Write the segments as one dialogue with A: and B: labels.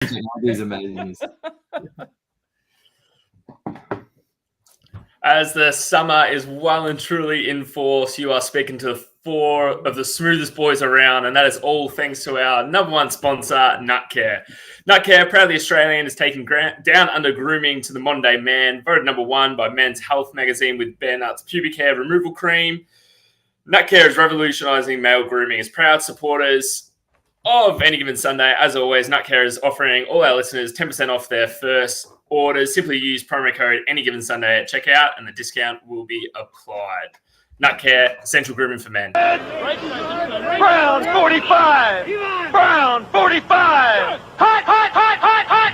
A: Technology is amazing.
B: As the summer is well and truly in force, you are speaking to four of the smoothest boys around, and that is all thanks to our number one sponsor, Nutcare. Nutcare, proudly Australian, is taking down under grooming to the modern day man, voted number one by Men's Health magazine with Bare Nuts pubic hair removal cream. Nutcare is revolutionising male grooming as proud supporters of Any Given Sunday. As always, Nutcare is offering all our listeners 10% off their first orders. Simply use promo code Any Given Sunday at checkout and the discount will be applied. Nutcare, essential grooming for men.
C: Brown 45! Brown 45! Hot, hot, hot, hot, hot,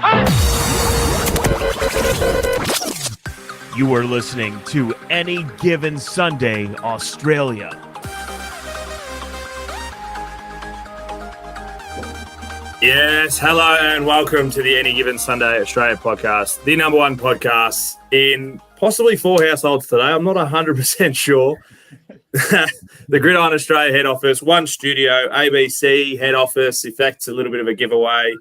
C: hot!
D: You are listening to Any Given Sunday, Australia.
E: Yes, hello and welcome to the Any Given Sunday Australia podcast, the number one podcast in possibly 4 households today. I'm not 100% sure. The Gridiron Australia head office, one studio, ABC head office, in fact, it's a little bit of a giveaway,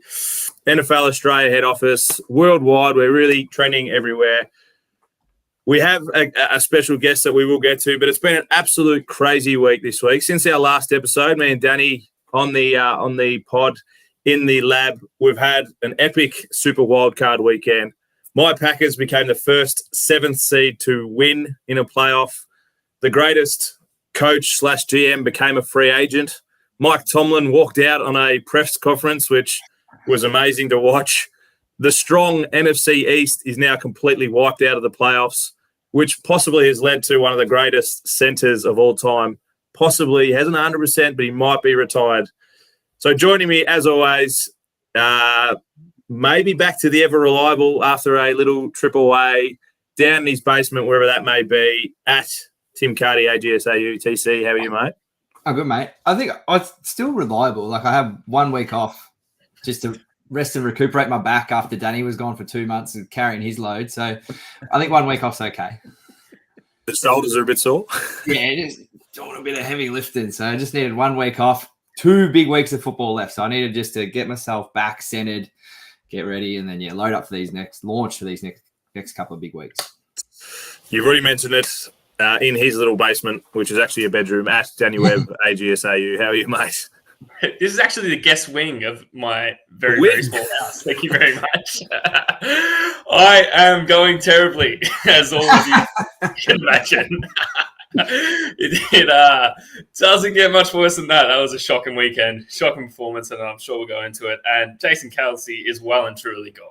E: NFL Australia head office, worldwide, we're really trending everywhere. We have a special guest that we will get to, but it's been an absolute crazy week this week. Since our last episode, me and Danny on the pod, in the lab, we've had an epic Super Wildcard weekend. My Packers became the first 7th seed to win in a playoff. The greatest coach / GM became a free agent. Mike Tomlin walked out on a press conference, which was amazing to watch. The strong NFC East is now completely wiped out of the playoffs, which possibly has led to one of the greatest centers of all time. Possibly, he hasn't 100%, but he might be retired. So joining me, as always, maybe back to the ever-reliable after a little trip away, down in his basement, wherever that may be, at Tim Carty, AGSAU. TC, how are you, mate?
A: I'm good, mate. I think it's still reliable. Like, I have 1 week off just to rest and recuperate my back after Danny was gone for 2 months and carrying his load. So I think 1 week off's okay.
E: The shoulders are a bit sore?
A: Yeah, just doing a bit of heavy lifting. So I just needed 1 week off. 2 big weeks of football left. So I needed just to get myself back centered, get ready, and then, load up for these next couple of big weeks.
E: You've already mentioned it in his little basement, which is actually a bedroom at Danny Webb, AGSAU. How are you, mate?
B: This is actually the guest wing of my very small house. Thank you very much. I am going terribly, as all of you can imagine. It doesn't get much worse than that. That was a shocking weekend, shocking performance, and I'm sure we'll go into it. And Jason Kelsey is well and truly gone.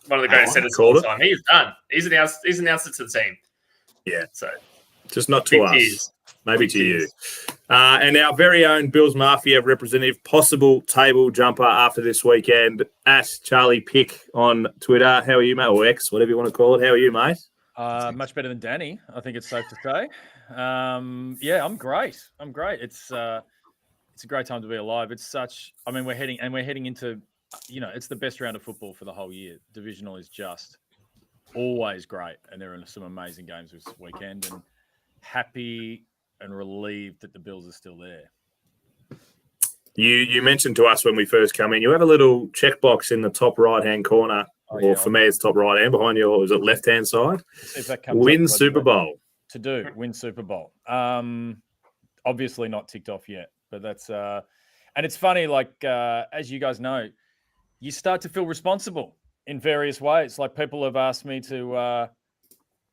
B: One of the greatest centers of all time. He is done. He's announced it to the team.
E: Yeah.
B: So
E: just not to us. Maybe to you. And our very own Bills Mafia representative, possible table jumper after this weekend, at Charlie Pick on Twitter. How are you, mate? Or X, whatever you want to call it. How are you, mate?
F: Much better than Danny, I think it's safe to say. I'm great. It's a great time to be alive. We're heading into, it's the best round of football for the whole year. Divisional is just always great, and there are some amazing games this weekend, and happy and relieved that the Bills are still there.
E: You mentioned to us when we first come in, you have a little checkbox in the top right-hand corner. For me, it's top right hand. Behind you, is it left-hand side? Win Super Bowl.
F: Win Super Bowl. Obviously not ticked off yet, but that's and it's funny. As you guys know, you start to feel responsible in various ways. Like, people have asked me to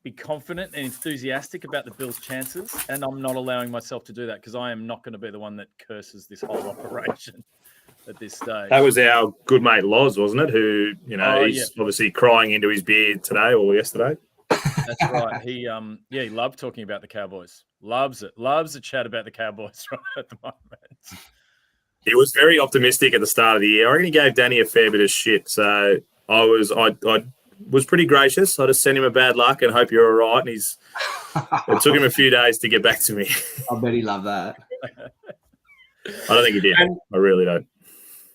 F: be confident and enthusiastic about the Bills' chances, and I'm not allowing myself to do that because I am not going to be the one that curses this whole operation at this stage.
E: That was our good mate Loz, wasn't it? Who, he's obviously crying into his beard today or yesterday.
F: That's right. He loved talking about the Cowboys. Loves it. Loves a chat about the Cowboys right at the moment.
E: He was very optimistic at the start of the year. I reckon he gave Danny a fair bit of shit. So I was pretty gracious. I just sent him a bad luck and hope you're all right. And it took him a few days to get back to me.
A: I bet he loved that.
E: I don't think he did. I really don't.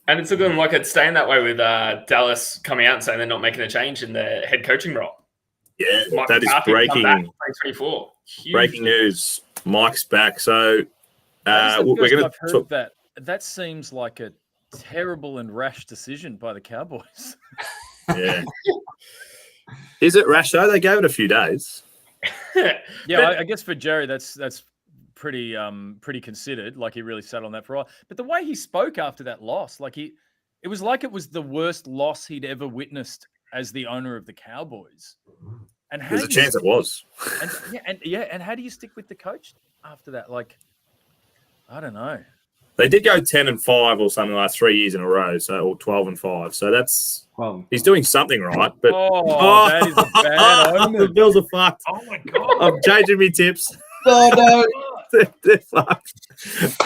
B: And it's looking like it's staying that way with Dallas coming out and saying they're not making a change in their head coaching role.
E: Yeah, that is breaking.
B: 2024.
E: Breaking news. Mike's back. So we're going to talk.
F: That seems like terrible and rash decision by the Cowboys.
E: Yeah. Is it rash though? They gave it a few days.
F: Yeah, I guess for Jerry, that's pretty considered. Like he really sat on that for a while. But the way he spoke after that loss, it was the worst loss he'd ever witnessed as the owner of the Cowboys. And
E: There's a chance it was.
F: And how do you stick with the coach after that? I don't know.
E: They did go 10-5 or something like 3 years in a row, or 12-5. So that's he's doing something right. But
F: that is a bad omen.
E: The Bills are fucked.
F: Oh my god!
E: I'm changing my tips.
A: Oh no,
E: They're fucked.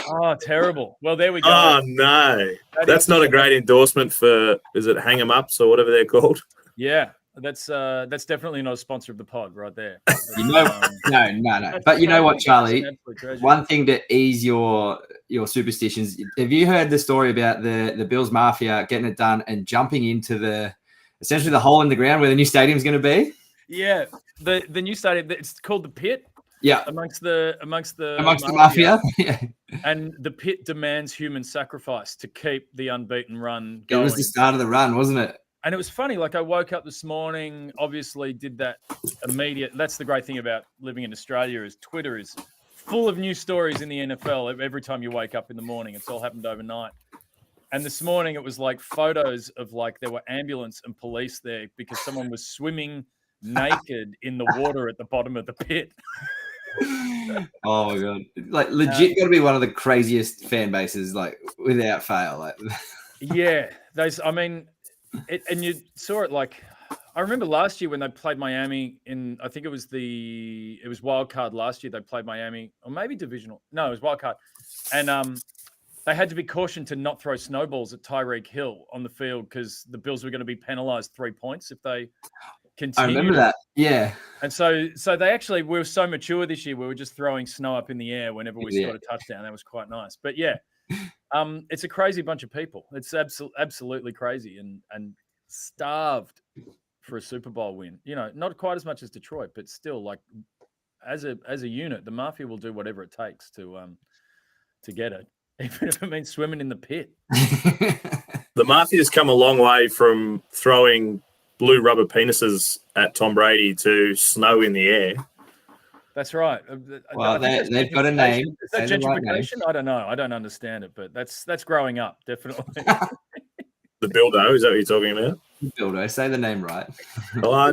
F: Oh, terrible. Well, there we go.
E: Oh no, that's not a great endorsement for. Is it Hang 'em Ups or whatever they're called?
F: Yeah, that's definitely not a sponsor of the pod right there.
A: No. But you know what, Charlie? One thing to ease your superstitions. Have you heard the story about the Bills Mafia getting it done and jumping into essentially the hole in the ground where the new stadium's going to be?
F: Yeah, the new stadium. It's called the Pit.
A: Yeah,
F: amongst the
A: mafia. Yeah.
F: And the Pit demands human sacrifice to keep the unbeaten run going.
A: It was the start of the run, wasn't it?
F: And it was funny. I woke up this morning, obviously did that immediate. That's the great thing about living in Australia is Twitter is full of news stories in the NFL. Every time you wake up in the morning, it's all happened overnight. And this morning it was photos of there were ambulance and police there because someone was swimming naked in the water at the bottom of the pit.
A: Oh my god! Legit, got to be one of the craziest fan bases, without fail.
F: Yeah, and you saw it. I remember last year when they played Miami I think it was wild card last year. They played Miami, or maybe divisional. No, it was wild card, and they had to be cautioned to not throw snowballs at Tyreek Hill on the field because the Bills were going to be penalized 3 points if they continued.
A: I remember that. Yeah.
F: And so we were so mature this year. We were just throwing snow up in the air whenever we scored a touchdown. That was quite nice. But yeah, it's a crazy bunch of people. It's absolutely crazy and starved for a Super Bowl win. Not quite as much as Detroit, but still, as a unit, the Mafia will do whatever it takes to get it, even if it means swimming in the pit.
E: The Mafia's come a long way from throwing blue rubber penises at Tom Brady to snow in the air.
F: That's right.
A: Well, they've got a name.
F: Is that gentrification? I don't know. I don't understand it, but that's growing up, definitely.
E: The Bildo, is that what you're talking about?
A: Bildo, say the name right.
E: Well,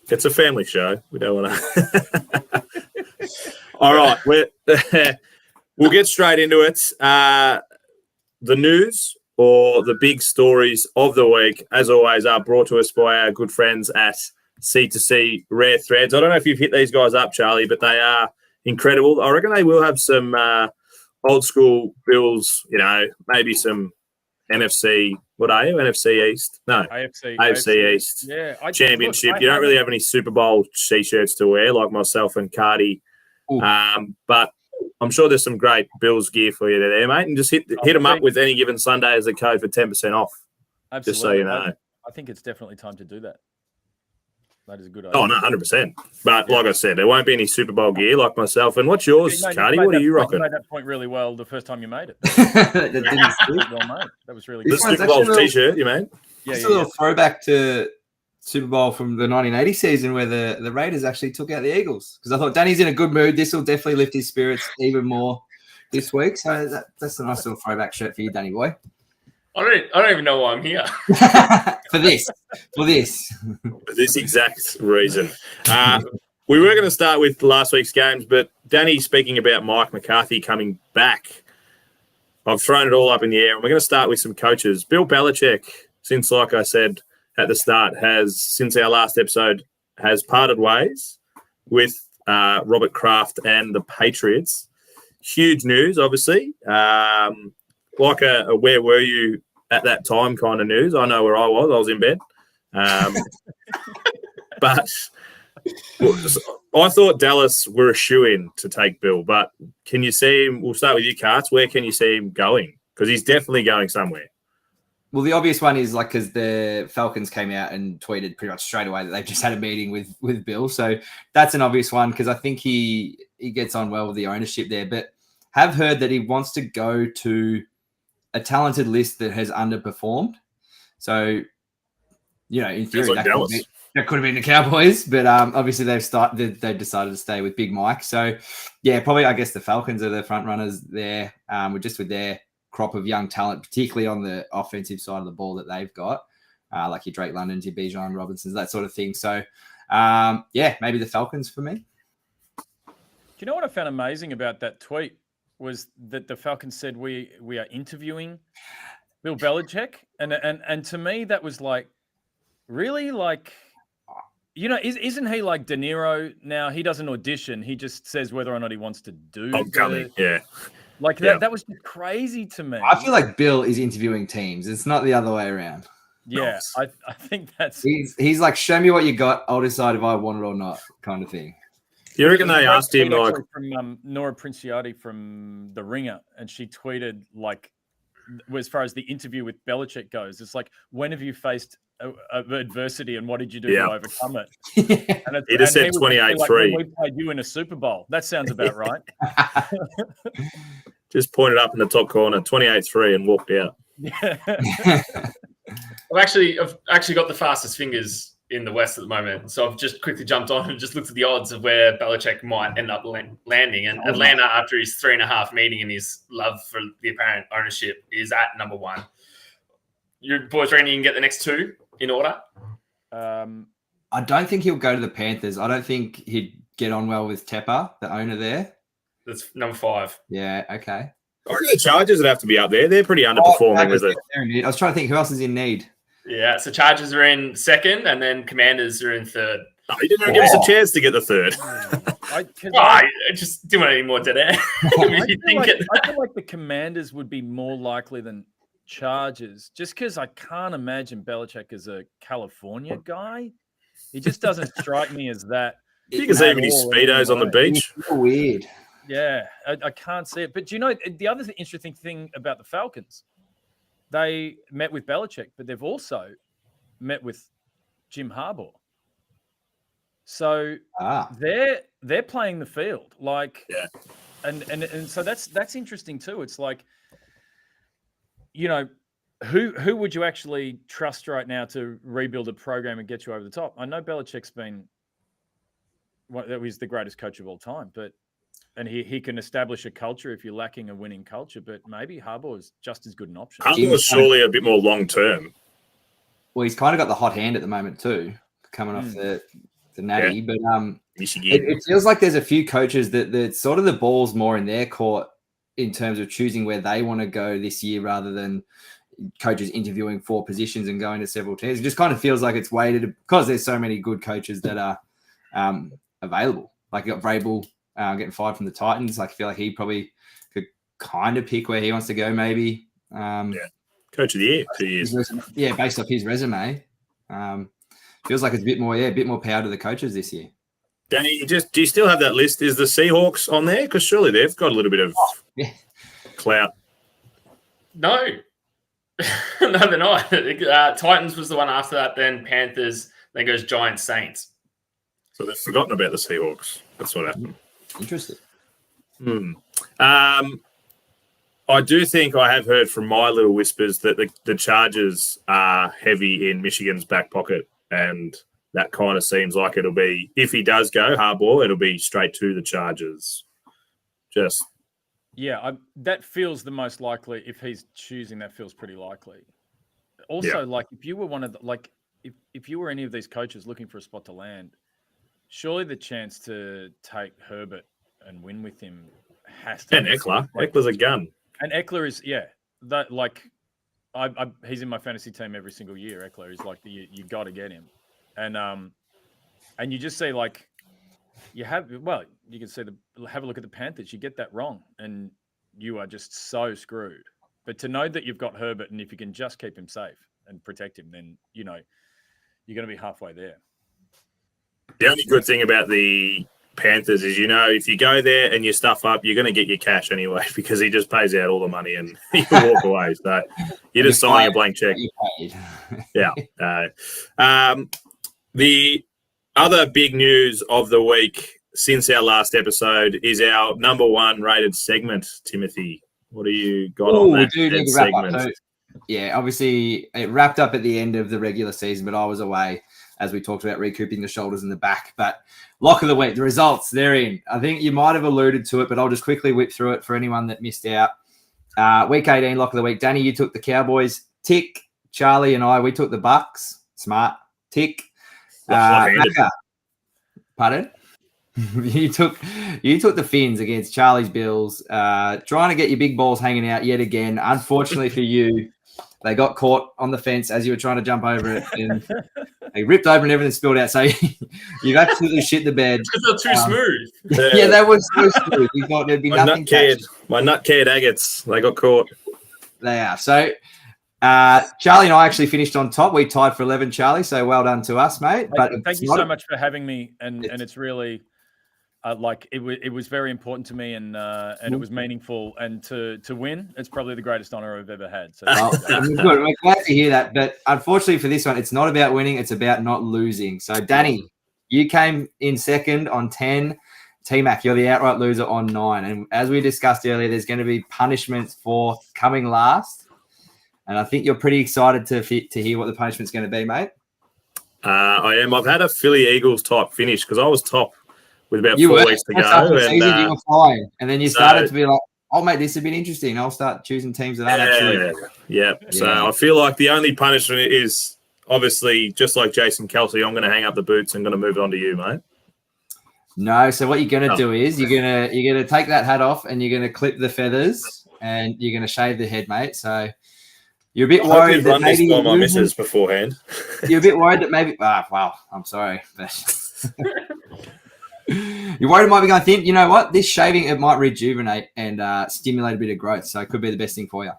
E: it's a family show. We don't want to. All right, we'll get straight into it. The news or the big stories of the week, as always, are brought to us by our good friends at C2C Rare Threads. I don't know if you've hit these guys up, Charlie, but they are incredible. I reckon they will have some old school Bills, maybe some NFC. What are you? NFC East? No. AFC East.
F: Yeah.
E: Championship. You don't really have any Super Bowl T-shirts to wear like myself and Cardi. But I'm sure there's some great Bills gear for you there, mate. And just hit them up with Any Given Sunday as a code for 10% off.
F: Absolutely.
E: Just so you know.
F: I think it's definitely time to do that. That is a good idea.
E: Oh, no, 100%. But like I said, there won't be any Super Bowl gear like myself. And what's yours, Cardi? What are you rocking?
F: You made that point really well the first time you made it. That was really good.
E: The Super Bowl T-shirt you made?
A: Yeah, a little throwback to Super Bowl from the 1980 season where the Raiders actually took out the Eagles. Because I thought Danny's in a good mood. This will definitely lift his spirits even more this week. So that's a nice little throwback shirt for you, Danny boy.
B: I don't even know why I'm here.
A: For this.
E: For this exact reason. We were going to start with last week's games, but Danny speaking about Mike McCarthy coming back. I've thrown it all up in the air, and we're going to start with some coaches. Bill Belichick, since, like I said at the start, since our last episode, has parted ways with Robert Kraft and the Patriots. Huge news, obviously. Like a where were you at that time kind of news. I know where I was. I was in bed. But I thought Dallas were a shoo-in to take Bill. But can you see him? We'll start with you, Carts. Where can you see him going? Because he's definitely going somewhere.
A: Well, the obvious one is because the Falcons came out and tweeted pretty much straight away that they've just had a meeting with Bill. So that's an obvious one because I think he gets on well with the ownership there. But have heard that he wants to go to a talented list that has underperformed. So, in theory,
E: like Dallas.
A: that could have been the Cowboys, but obviously they've decided to stay with Big Mike. So, yeah, probably I guess the Falcons are the front runners there. With their crop of young talent, particularly on the offensive side of the ball that they've got, like your Drake Londons, your Bijan Robinsons, that sort of thing. So, maybe the Falcons for me.
F: Do you know what I found amazing about that tweet was that the Falcons said we are interviewing Bill Belichick, and to me that was like, really, like, isn't he like De Niro now? He doesn't audition; he just says whether or not he wants to do.
E: Homecoming, yeah.
F: Like that. Yeah. That was just crazy to me.
A: I feel like Bill is interviewing teams. It's not the other way around.
F: Yeah, I think that's.
A: He's like, show me what you got. I'll decide if I want it or not, kind of thing.
E: You reckon they asked him like
F: from Nora Princiotti from The Ringer, and she tweeted like, as far as the interview with Belichick goes, it's like, when have you faced adversity and what did you do to overcome it? And
E: he just said 28-3.
F: Like, when we played you in a Super Bowl. That sounds about right.
E: Just pointed up in the top corner, 28-3, and walked out.
B: I've actually got the fastest fingers in the West at the moment, so I've just quickly jumped on and just looked at the odds of where Belichick might end up landing. And Atlanta, after his 3.5 meeting and his love for the apparent ownership, is at number 1. Your boys reckon you can get the next 2 in order?
A: I don't think he'll go to the Panthers. I don't think he'd get on well with Tepper, the owner there.
B: That's number 5.
A: Yeah, okay.
E: I reckon the Chargers would have to be up there. They're pretty underperforming with it.
A: I was trying to think who else is in need.
B: Yeah, so Chargers are in 2nd, and then Commanders are in 3rd.
E: Oh, he didn't give us a chance to get the 3rd.
B: I just didn't want any more dead air.
F: I feel like the Commanders would be more likely than Chargers, just because I can't imagine Belichick as a California guy. He just doesn't strike me as that.
E: You can see even his Speedos on the beach.
A: It's so weird.
F: Yeah, I can't see it. But do you know the other interesting thing about the Falcons? They met with Belichick, but they've also met with Jim Harbaugh. So they're playing the field, like, and so that's interesting too. It's like, who would you actually trust right now to rebuild a program and get you over the top? I know Belichick's been he's the greatest coach of all time, and he can establish a culture if you're lacking a winning culture, but maybe Harbaugh is just as good an option.
E: Harbaugh is surely a bit more long-term.
A: Well, he's kind of got the hot hand at the moment too, coming off the natty. But it feels like there's a few coaches that sort of the ball's more in their court in terms of choosing where they want to go this year rather than coaches interviewing 4 positions and going to several teams. It just kind of feels like it's weighted because there's so many good coaches that are available. Like you got Vrabel getting fired from the Titans. Like I feel like he probably could kind of pick where he wants to go, maybe.
E: Coach of the year, 2 years.
A: Yeah, based off his resume. Feels like it's a bit more power to the coaches this year.
E: Danny, do you still have that list? Is the Seahawks on there? Because surely they've got a little bit of clout.
B: No. No, they're not. Titans was the one after that, then Panthers, then goes Giants, Saints.
E: So they've forgotten about the Seahawks. That's what happened.
A: Interesting.
E: I do think I have heard from my little whispers that the Chargers are heavy in Michigan's back pocket, and that kind of seems like it'll be, if he does go Harbaugh, it'll be straight to the Chargers.
F: That feels the most likely. If he's choosing, that feels pretty likely. Also, like if you were one of the, if you were any of these coaches looking for a spot to land, surely the chance to take Herbert and win with him has to.
E: And Eckler. Eckler's a gun.
F: And Eckler is, that like, he's in my fantasy team every single year. Eckler is like, you got to get him. And you just say like, you can see have a look at the Panthers. You get that wrong and you are just so screwed. But to know that you've got Herbert and if you can just keep him safe and protect him, then, you're going to be halfway there.
E: The only good thing about the Panthers is, if you go there and you stuff up, you're going to get your cash anyway because he just pays out all the money and you walk away. So you're just signing a blank check. The other big news of the week since our last episode is our number 1 rated segment, Timothy. What do you got
A: Oh,
E: on
A: we
E: that
A: do need
E: dead
A: to wrap up.
E: segment?
A: So, yeah, obviously it wrapped up at the end of the regular season, but I was away as we talked about recouping the shoulders and the back. But lock of the week, the results, they're in. I think you might have alluded to it, but I'll just quickly whip through it for anyone that missed out. Week 18, lock of the week. Danny, you took the Cowboys. Tick. Charlie and I, we took the Bucks. Smart. Tick.
E: Hot-handed.
A: Macca. Pardon? you took the Finns against Charlie's Bills, trying to get your big balls hanging out yet again. Unfortunately for you, they got caught on the fence as you were trying to jump over it, and they ripped open and everything spilled out. So you've absolutely shit the bed.
B: Because they're too smooth.
A: Yeah, that was so smooth. You thought there'd be nothing.
E: My nut-cared agates, they got caught.
A: They are. So Charlie and I actually finished on top. We tied for 11, Charlie. So well done to us, mate. But
F: thank you so much for having me, and it's really. It was very important to me, and it was meaningful. And to win, it's probably the greatest honor I've ever had. So
A: good. We're glad to hear that. But unfortunately for this one, it's not about winning; it's about not losing. So, Danny, you came in second on 10. TMac, you're the outright loser on 9. And as we discussed earlier, there's going to be punishments for coming last. And I think you're pretty excited to hear what the punishment's going to be, mate.
E: I am. I've had a Philly Eagles type finish because I was top with about
A: You
E: 4
A: were.
E: weeks to
A: That's
E: go.
A: after the
E: And,
A: season, you were flying. And then you started to be like, oh, mate, this has been interesting. I'll start choosing teams that aren't actually.
E: Yeah. So I feel like the only punishment is obviously just like Jason Kelsey, I'm going to hang up the boots and going to move it on to you, mate.
A: No, so what you're going to do is you're going to take that hat off and you're going to clip the feathers and you're going to shave the head, mate. So you're a bit worried that maybe
E: by my missus beforehand.
A: You're a bit worried that maybe. Wow, I'm sorry, but you're worried it might be going thin. You know what? This shaving, it might rejuvenate and stimulate a bit of growth. So it could be the best thing for you.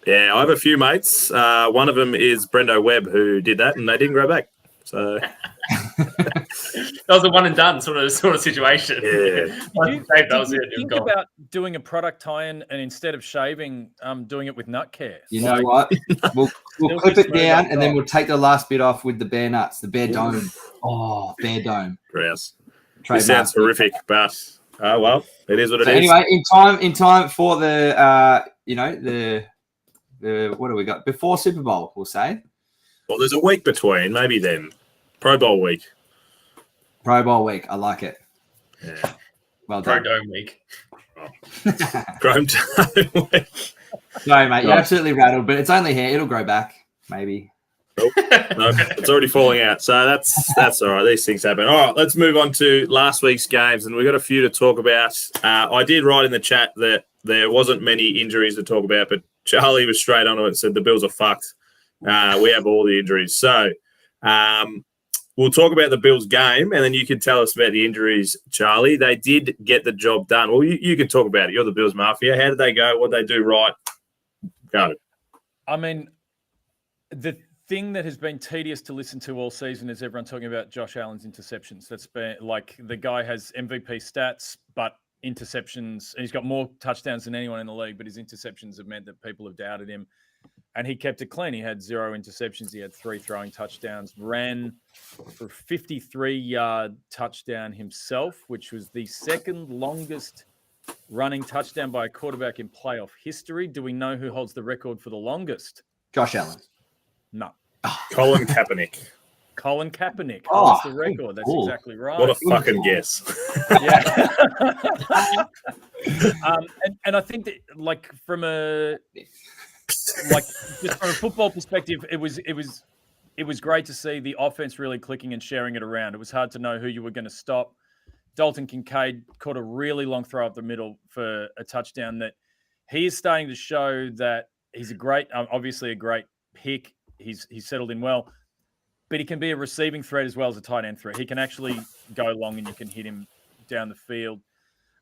E: Yeah, I have a few mates. One of them is Brendo Webb, who did that, and they didn't grow back. So
B: that was a one and done sort of situation.
E: Yeah.
B: That was it.
F: Think about doing a product tie-in and instead of shaving, doing it with nut care.
A: You know what? We'll clip it down and then we'll take the last bit off with the bear nuts, the bear dome. Oh, bear dome.
E: Grouse. This sounds horrific, but well, it is what it is.
A: Anyway, in time for the the what do we got before Super Bowl? We'll say.
E: Well, there's a week between, maybe then. Pro Bowl week.
A: Pro Bowl week. I like it.
E: Yeah.
A: Well done.
B: Pro Dome week.
E: Chrome Dome week.
A: No, mate, you're absolutely rattled, but it's only hair. It'll grow back, maybe.
E: Nope. No, it's already falling out. So that's all right. These things happen. All right, let's move on to last week's games, and we've got a few to talk about. I did write in the chat that there wasn't many injuries to talk about, but Charlie was straight on it and said the Bills are fucked. We have all the injuries. So we'll talk about the Bills game, and then you can tell us about the injuries, Charlie. They did get the job done. Well, you can talk about it. You're the Bills Mafia. How did they go? What did they do right? Go.
F: I mean, the thing that has been tedious to listen to all season is everyone talking about Josh Allen's interceptions. That's been like the guy has MVP stats, but interceptions. He's got more touchdowns than anyone in the league, but his interceptions have meant that people have doubted him. And he kept it clean. He had 0 interceptions. He had 3 throwing touchdowns, ran for a 53-yard touchdown himself, which was the second longest running touchdown by a quarterback in playoff history. Do we know who holds the record for the longest?
A: Josh Allen.
F: No.
E: Colin Kaepernick.
F: Colin Kaepernick holds the record. That's exactly right.
E: What a fucking guess.
F: Yeah. and I think that, like, from a football perspective, it was great to see the offense really clicking and sharing it around. It was hard to know who you were going to stop. Dalton Kincaid caught a really long throw up the middle for a touchdown that he is starting to show that he's a great, obviously a great pick. He's settled in well, but he can be a receiving threat as well as a tight end threat. He can actually go long and you can hit him down the field.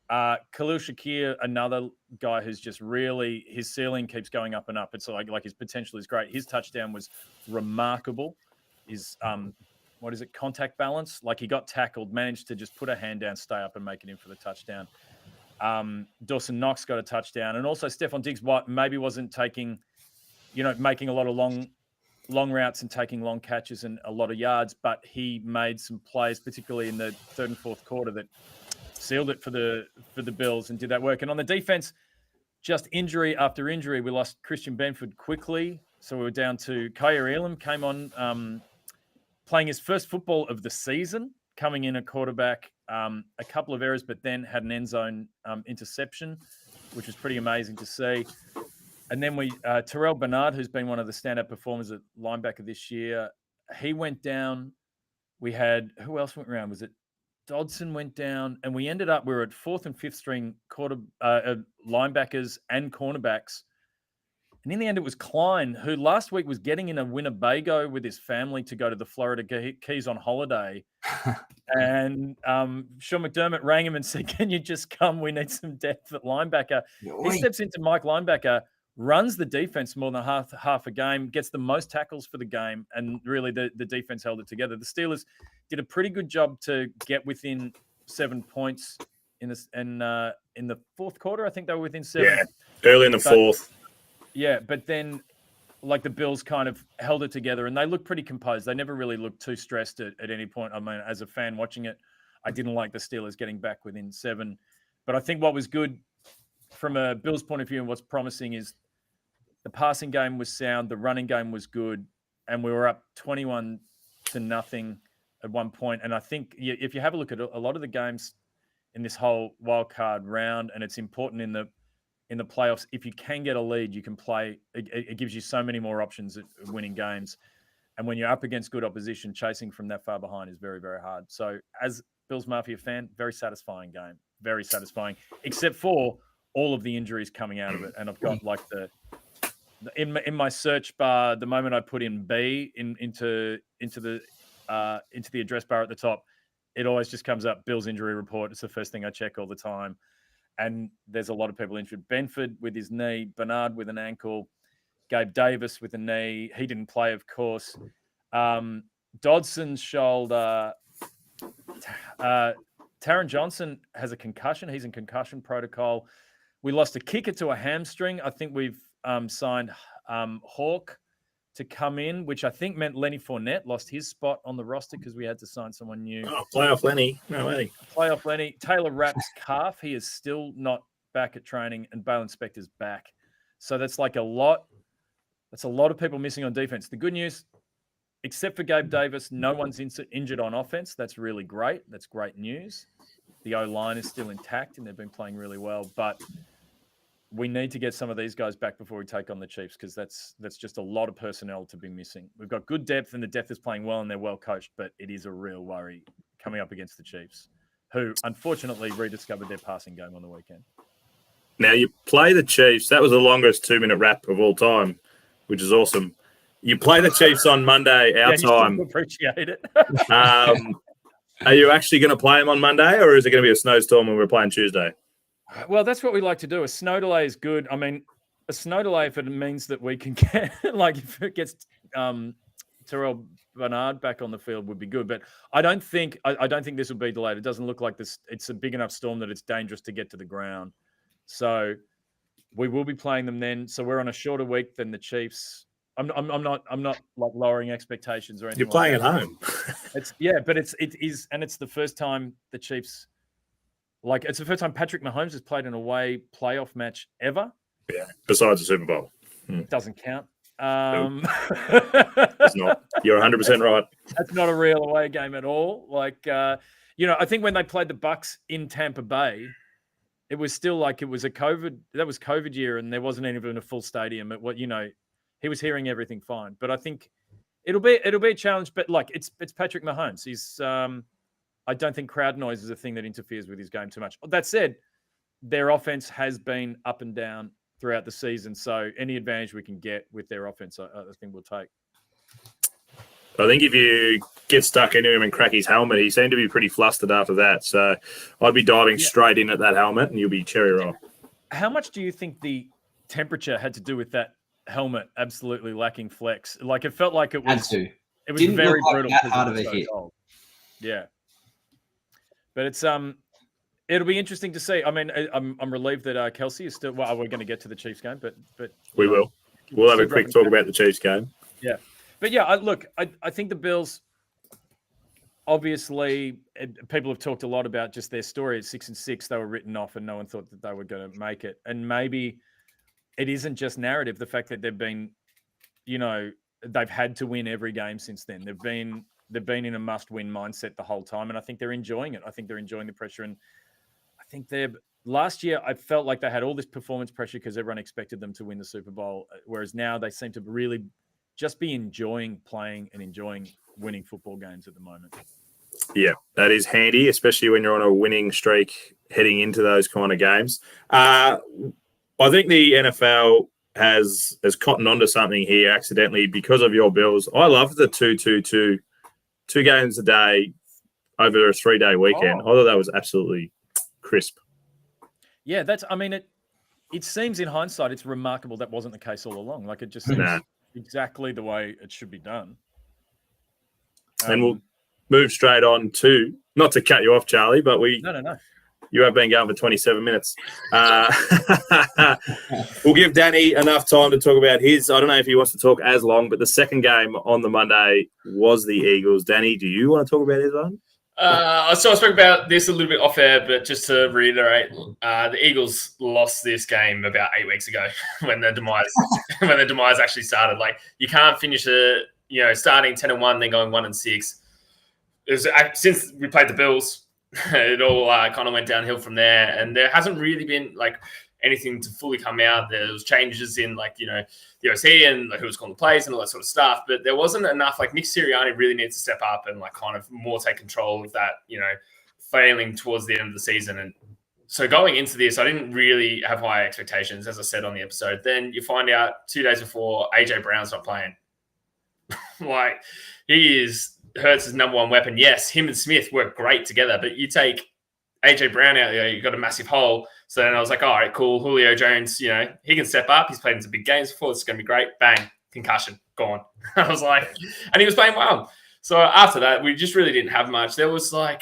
F: Khalil Shakir, another guy who's just really, his ceiling keeps going up and up. It's like his potential is great. His touchdown was remarkable. His, contact balance. Like he got tackled, managed to just put a hand down, stay up and make it in for the touchdown. Dawson Knox got a touchdown. And also Stephon Diggs maybe wasn't making a lot of long routes and taking long catches and a lot of yards, but he made some plays, particularly in the third and fourth quarter, that sealed it for the Bills and did that work. And on the defense, just injury after injury. We lost Christian Benford quickly. So we were down to Kyer Elam, came on playing his first football of the season, coming in at quarterback, a couple of errors, but then had an end zone interception, which was pretty amazing to see. And then Terrell Bernard, who's been one of the standout performers at linebacker this year, he went down. We had, who else went around? Was it Dodson went down? And we ended up, we were at 4th and 5th string linebackers and cornerbacks. And in the end, it was Klein, who last week was getting in a Winnebago with his family to go to the Florida Keys on holiday. And Sean McDermott rang him and said, "Can you just come? We need some depth at linebacker." He steps into Mike linebacker, runs the defense more than half a game, gets the most tackles for the game, and really the defense held it together. The Steelers did a pretty good job to get within 7 points in the fourth quarter. I think they were within 7.
E: Yeah, early in the fourth.
F: Yeah, but then like the Bills kind of held it together and they looked pretty composed. They never really looked too stressed at any point. I mean, as a fan watching it, I didn't like the Steelers getting back within 7. But I think what was good from a Bills point of view and what's promising is the passing game was sound, the running game was good, and we were up 21-0 at one point. And I think if you have a look at a lot of the games in this whole wild card round, and it's important in the playoffs, if you can get a lead, you can play. It gives you so many more options at winning games. And when you're up against good opposition, chasing from that far behind is very, very hard. So as Bills Mafia fan, very satisfying game. Very satisfying, except for all of the injuries coming out of it. And I've got like in my search bar, the moment I put in B into the address bar at the top, it always just comes up Bills injury report. It's the first thing I check all the time. And there's a lot of people injured. Benford with his knee, Bernard with an ankle, Gabe Davis with a knee. He didn't play, of course. Dodson's shoulder. Taron Johnson has a concussion. He's in concussion protocol. We lost a kicker to a hamstring. I think we've signed Hawk to come in, which I think meant Lenny Fournette lost his spot on the roster because we had to sign someone new.
E: Oh, playoff Lenny. No way.
F: Playoff Lenny. Taylor Rapp's calf. He is still not back at training, and Balen Spector's back. So that's like a lot. That's a lot of people missing on defense. The good news, except for Gabe Davis, no one's injured on offense. That's really great. That's great news. The O-line is still intact, and they've been playing really well. But we need to get some of these guys back before we take on the Chiefs, because that's just a lot of personnel to be missing. We've got good depth, and the depth is playing well, and they're well coached, but it is a real worry coming up against the Chiefs, who unfortunately rediscovered their passing game on the weekend.
E: Now, you play the Chiefs. That was the longest 2-minute wrap of all time, which is awesome. You play the Chiefs on Monday, our time.
F: Appreciate it.
E: Are you actually going to play them on Monday, or is it going to be a snowstorm when we're playing Tuesday?
F: Well, that's what we like to do. A snow delay is good. I mean, a snow delay, if it means that we can get, like, if it gets Terrell Bernard back on the field, would be good. But I don't think this will be delayed. It doesn't look like this. It's a big enough storm that it's dangerous to get to the ground. So we will be playing them then. So we're on a shorter week than the Chiefs. I'm not like lowering expectations or anything.
E: You're playing
F: like
E: at home.
F: But it is, and it's the first time the Chiefs. Like, it's the first time Patrick Mahomes has played an away playoff match ever.
E: Yeah, besides the Super Bowl.
F: It doesn't count.
E: It's not. You're 100% right.
F: That's not a real away game at all. Like, I think when they played the Bucs in Tampa Bay, it was still like it was COVID year, and there wasn't even a full stadium. He was hearing everything fine. But I think it'll be a challenge. But like, it's Patrick Mahomes. He's I don't think crowd noise is a thing that interferes with his game too much. That said, their offense has been up and down throughout the season. So any advantage we can get with their offense, I think we'll take.
E: I think if you get stuck into him and crack his helmet, he seemed to be pretty flustered after that. So I'd be diving straight in at that helmet, and you'll be cherry roll. How
F: much do you think the temperature had to do with that helmet absolutely lacking flex? Like, it felt like it was. It was
A: Didn't
F: very
A: look like
F: brutal.
A: that hard of a hit.
F: Cold. Yeah. But it's it'll be interesting to see. I mean, I'm relieved that Kelsey is still. Well, we're going to get to the Chiefs game, but
E: we will. We'll have a quick talk about the Chiefs game.
F: Yeah, but yeah, I think the Bills. Obviously, people have talked a lot about just their story at 6-6. They were written off, and no one thought that they were going to make it. And maybe it isn't just narrative. The fact that they've been, they've had to win every game since then. They've been in a must-win mindset the whole time, and I think they're enjoying it. I think they're enjoying the pressure, and I think last year I felt like they had all this performance pressure because everyone expected them to win the Super Bowl, whereas now they seem to really just be enjoying playing and enjoying winning football games at the moment.
E: Yeah, that is handy, especially when you're on a winning streak heading into those kind of games. I think the NFL has cottoned onto something here accidentally because of your Bills. I love the 2-2-2, 2 games a day over a 3-day weekend. I thought that was absolutely crisp.
F: Yeah, it seems in hindsight it's remarkable that wasn't the case all along. Like, it just seems exactly the way it should be done.
E: And we'll move straight on to, not to cut you off, Charlie, but
F: No.
E: You have been going for 27 minutes. We'll give Danny enough time to talk about his. I don't know if he wants to talk as long, but the second game on the Monday was the Eagles. Danny, do you want to talk about his one?
B: So I spoke about this a little bit off air, but just to reiterate, the Eagles lost this game about 8 weeks ago when the demise actually started. Like, you can't finish starting 10-1, then going 1-6. Since we played the Bills, it all kind of went downhill from there, and there hasn't really been anything to fully come out. There was changes in the OC and who was calling the plays and all that sort of stuff, but there wasn't enough. Nick Sirianni really needs to step up and kind of more take control of that, failing towards the end of the season. And so going into this, I didn't really have high expectations, as I said on the episode. Then you find out 2 days before AJ Brown's not playing. He is Hurts' number one weapon. Yes, him and Smith work great together, but you take AJ Brown out there, you've got a massive hole. So then I was like, all right, cool. Julio Jones, he can step up. He's played in some big games before. This is going to be great. Bang, concussion, gone. I was like, and he was playing well. So after that, we just really didn't have much. There was the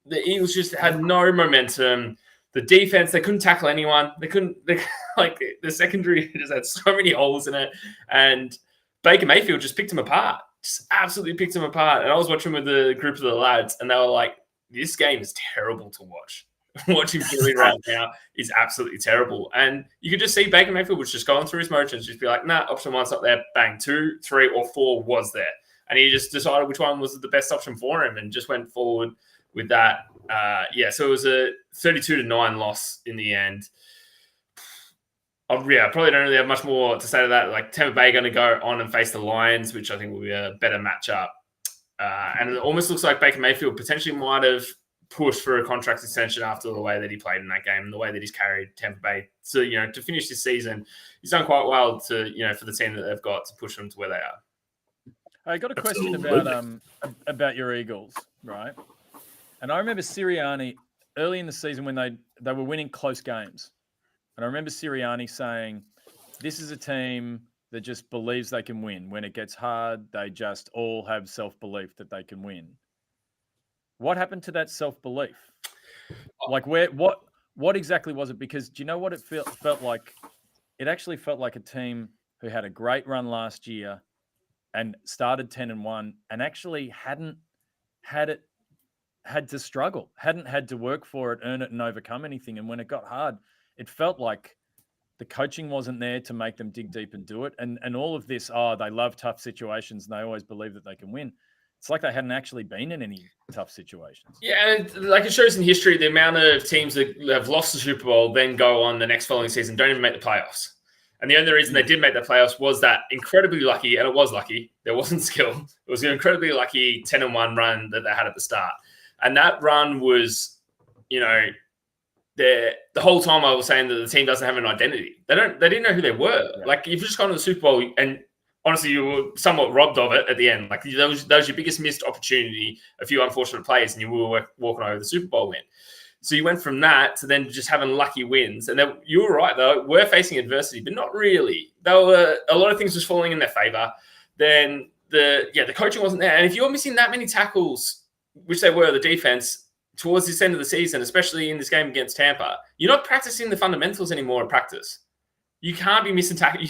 B: Eagles just had no momentum. The defense, they couldn't tackle anyone. The secondary just had so many holes in it. And Baker Mayfield just picked him apart. Just absolutely picked him apart. And I was watching with the group of the lads, and they were like, this game is terrible to watch. Watching Philly right now is absolutely terrible. And you could just see Baker Mayfield was just going through his motions, just be like, nah, option 1's not there. Bang, 2, 3, or 4 was there. And he just decided which one was the best option for him and just went forward with that. So it was a 32-9 loss in the end. I probably don't really have much more to say to that. Tampa Bay going to go on and face the Lions, which I think will be a better matchup. And it almost looks like Baker Mayfield potentially might have pushed for a contract extension after the way that he played in that game and the way that he's carried Tampa Bay. So, to finish this season, he's done quite well to, for the team that they've got to push them to where they are.
F: I got a question about your Eagles, right? And I remember Sirianni early in the season when they were winning close games. And I remember Sirianni saying, this is a team that just believes they can win. When it gets hard, they just all have self-belief that they can win. What happened to that self-belief? What exactly was it? Because do you know what it felt like? It actually felt like a team who had a great run last year and started 10-1 and actually hadn't had to struggle, hadn't had to work for it, earn it, and overcome anything. And when it got hard, it felt like the coaching wasn't there to make them dig deep and do it. And all of this, they love tough situations and they always believe that they can win. It's like they hadn't actually been in any tough situations.
B: Yeah, and it shows in history, the amount of teams that have lost the Super Bowl then go on the next following season, don't even make the playoffs. And the only reason they did make the playoffs was that incredibly lucky, and it was lucky, there wasn't skill. It was an incredibly lucky 10-1 run that they had at the start. And that run was, the whole time I was saying that the team doesn't have an identity. They didn't know who they were. Yeah. You've just gone to the Super Bowl and honestly, you were somewhat robbed of it at the end. That was your biggest missed opportunity, a few unfortunate plays, and you were walking over the Super Bowl win. So you went from that to then just having lucky wins. And then you were right, though. We're facing adversity, but not really. There were a lot of things just falling in their favor. Then the coaching wasn't there. And if you're missing that many tackles, which they were, the defense, towards this end of the season, especially in this game against Tampa, you're not practicing the fundamentals anymore at practice. You can't be missing tackle.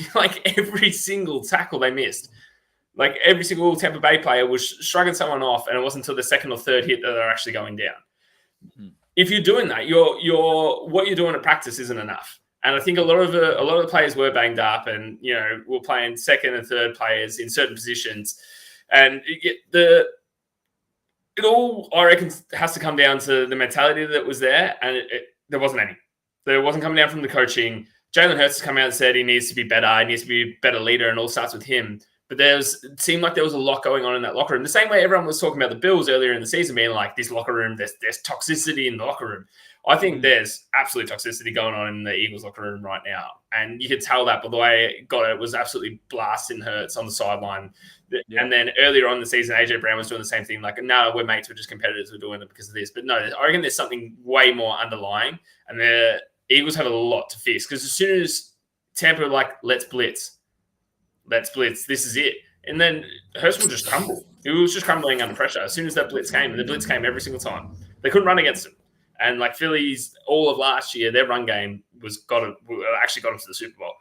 B: Every single tackle they missed. Every single Tampa Bay player was shrugging someone off, and it wasn't until the second or third hit that they're actually going down. Mm-hmm. If you're doing that, what you're doing at practice isn't enough. And I think a lot of the players were banged up, and were playing second and third players in certain positions, and it all, I reckon, has to come down to the mentality that was there, and there wasn't any. There wasn't coming down from the coaching. Jalen Hurts has come out and said he needs to be better. He needs to be a better leader, and all starts with him. But it seemed like there was a lot going on in that locker room. The same way everyone was talking about the Bills earlier in the season, being like, this locker room, there's toxicity in the locker room. I think there's absolute toxicity going on in the Eagles locker room right now. And you could tell that by the way it was absolutely blasting Hurts on the sideline. Yeah. And then earlier on in the season, AJ Brown was doing the same thing. Like, no, we're mates, we're just competitors, we're doing it because of this. But no, I reckon there's something way more underlying. And the Eagles have a lot to fix. Because as soon as Tampa were like, let's blitz, this is it. And then Hurts will just crumble. He was just crumbling under pressure as soon as that blitz came. And the blitz came every single time. They couldn't run against him. And like Phillies, all of last year, their run game actually got them to the Super Bowl.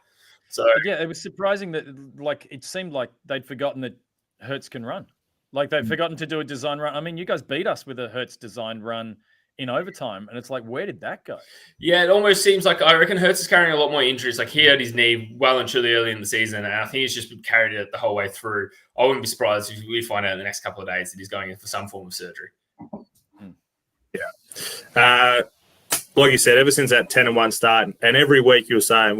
B: So
F: yeah, it was surprising that it seemed like they'd forgotten that Hurts can run. Like they'd forgotten to do a design run. I mean, you guys beat us with a Hurts design run in overtime, and it's like, where did that go? Yeah,
B: it almost seems like I reckon Hurts is carrying a lot more injuries. Like he hurt his knee well and truly early in the season, and I think he's just been carried it the whole way through. I wouldn't be surprised if we find out in the next couple of days that he's going in for some form of surgery.
E: Yeah. Like you said, ever since that 10-1 start, and every week you were saying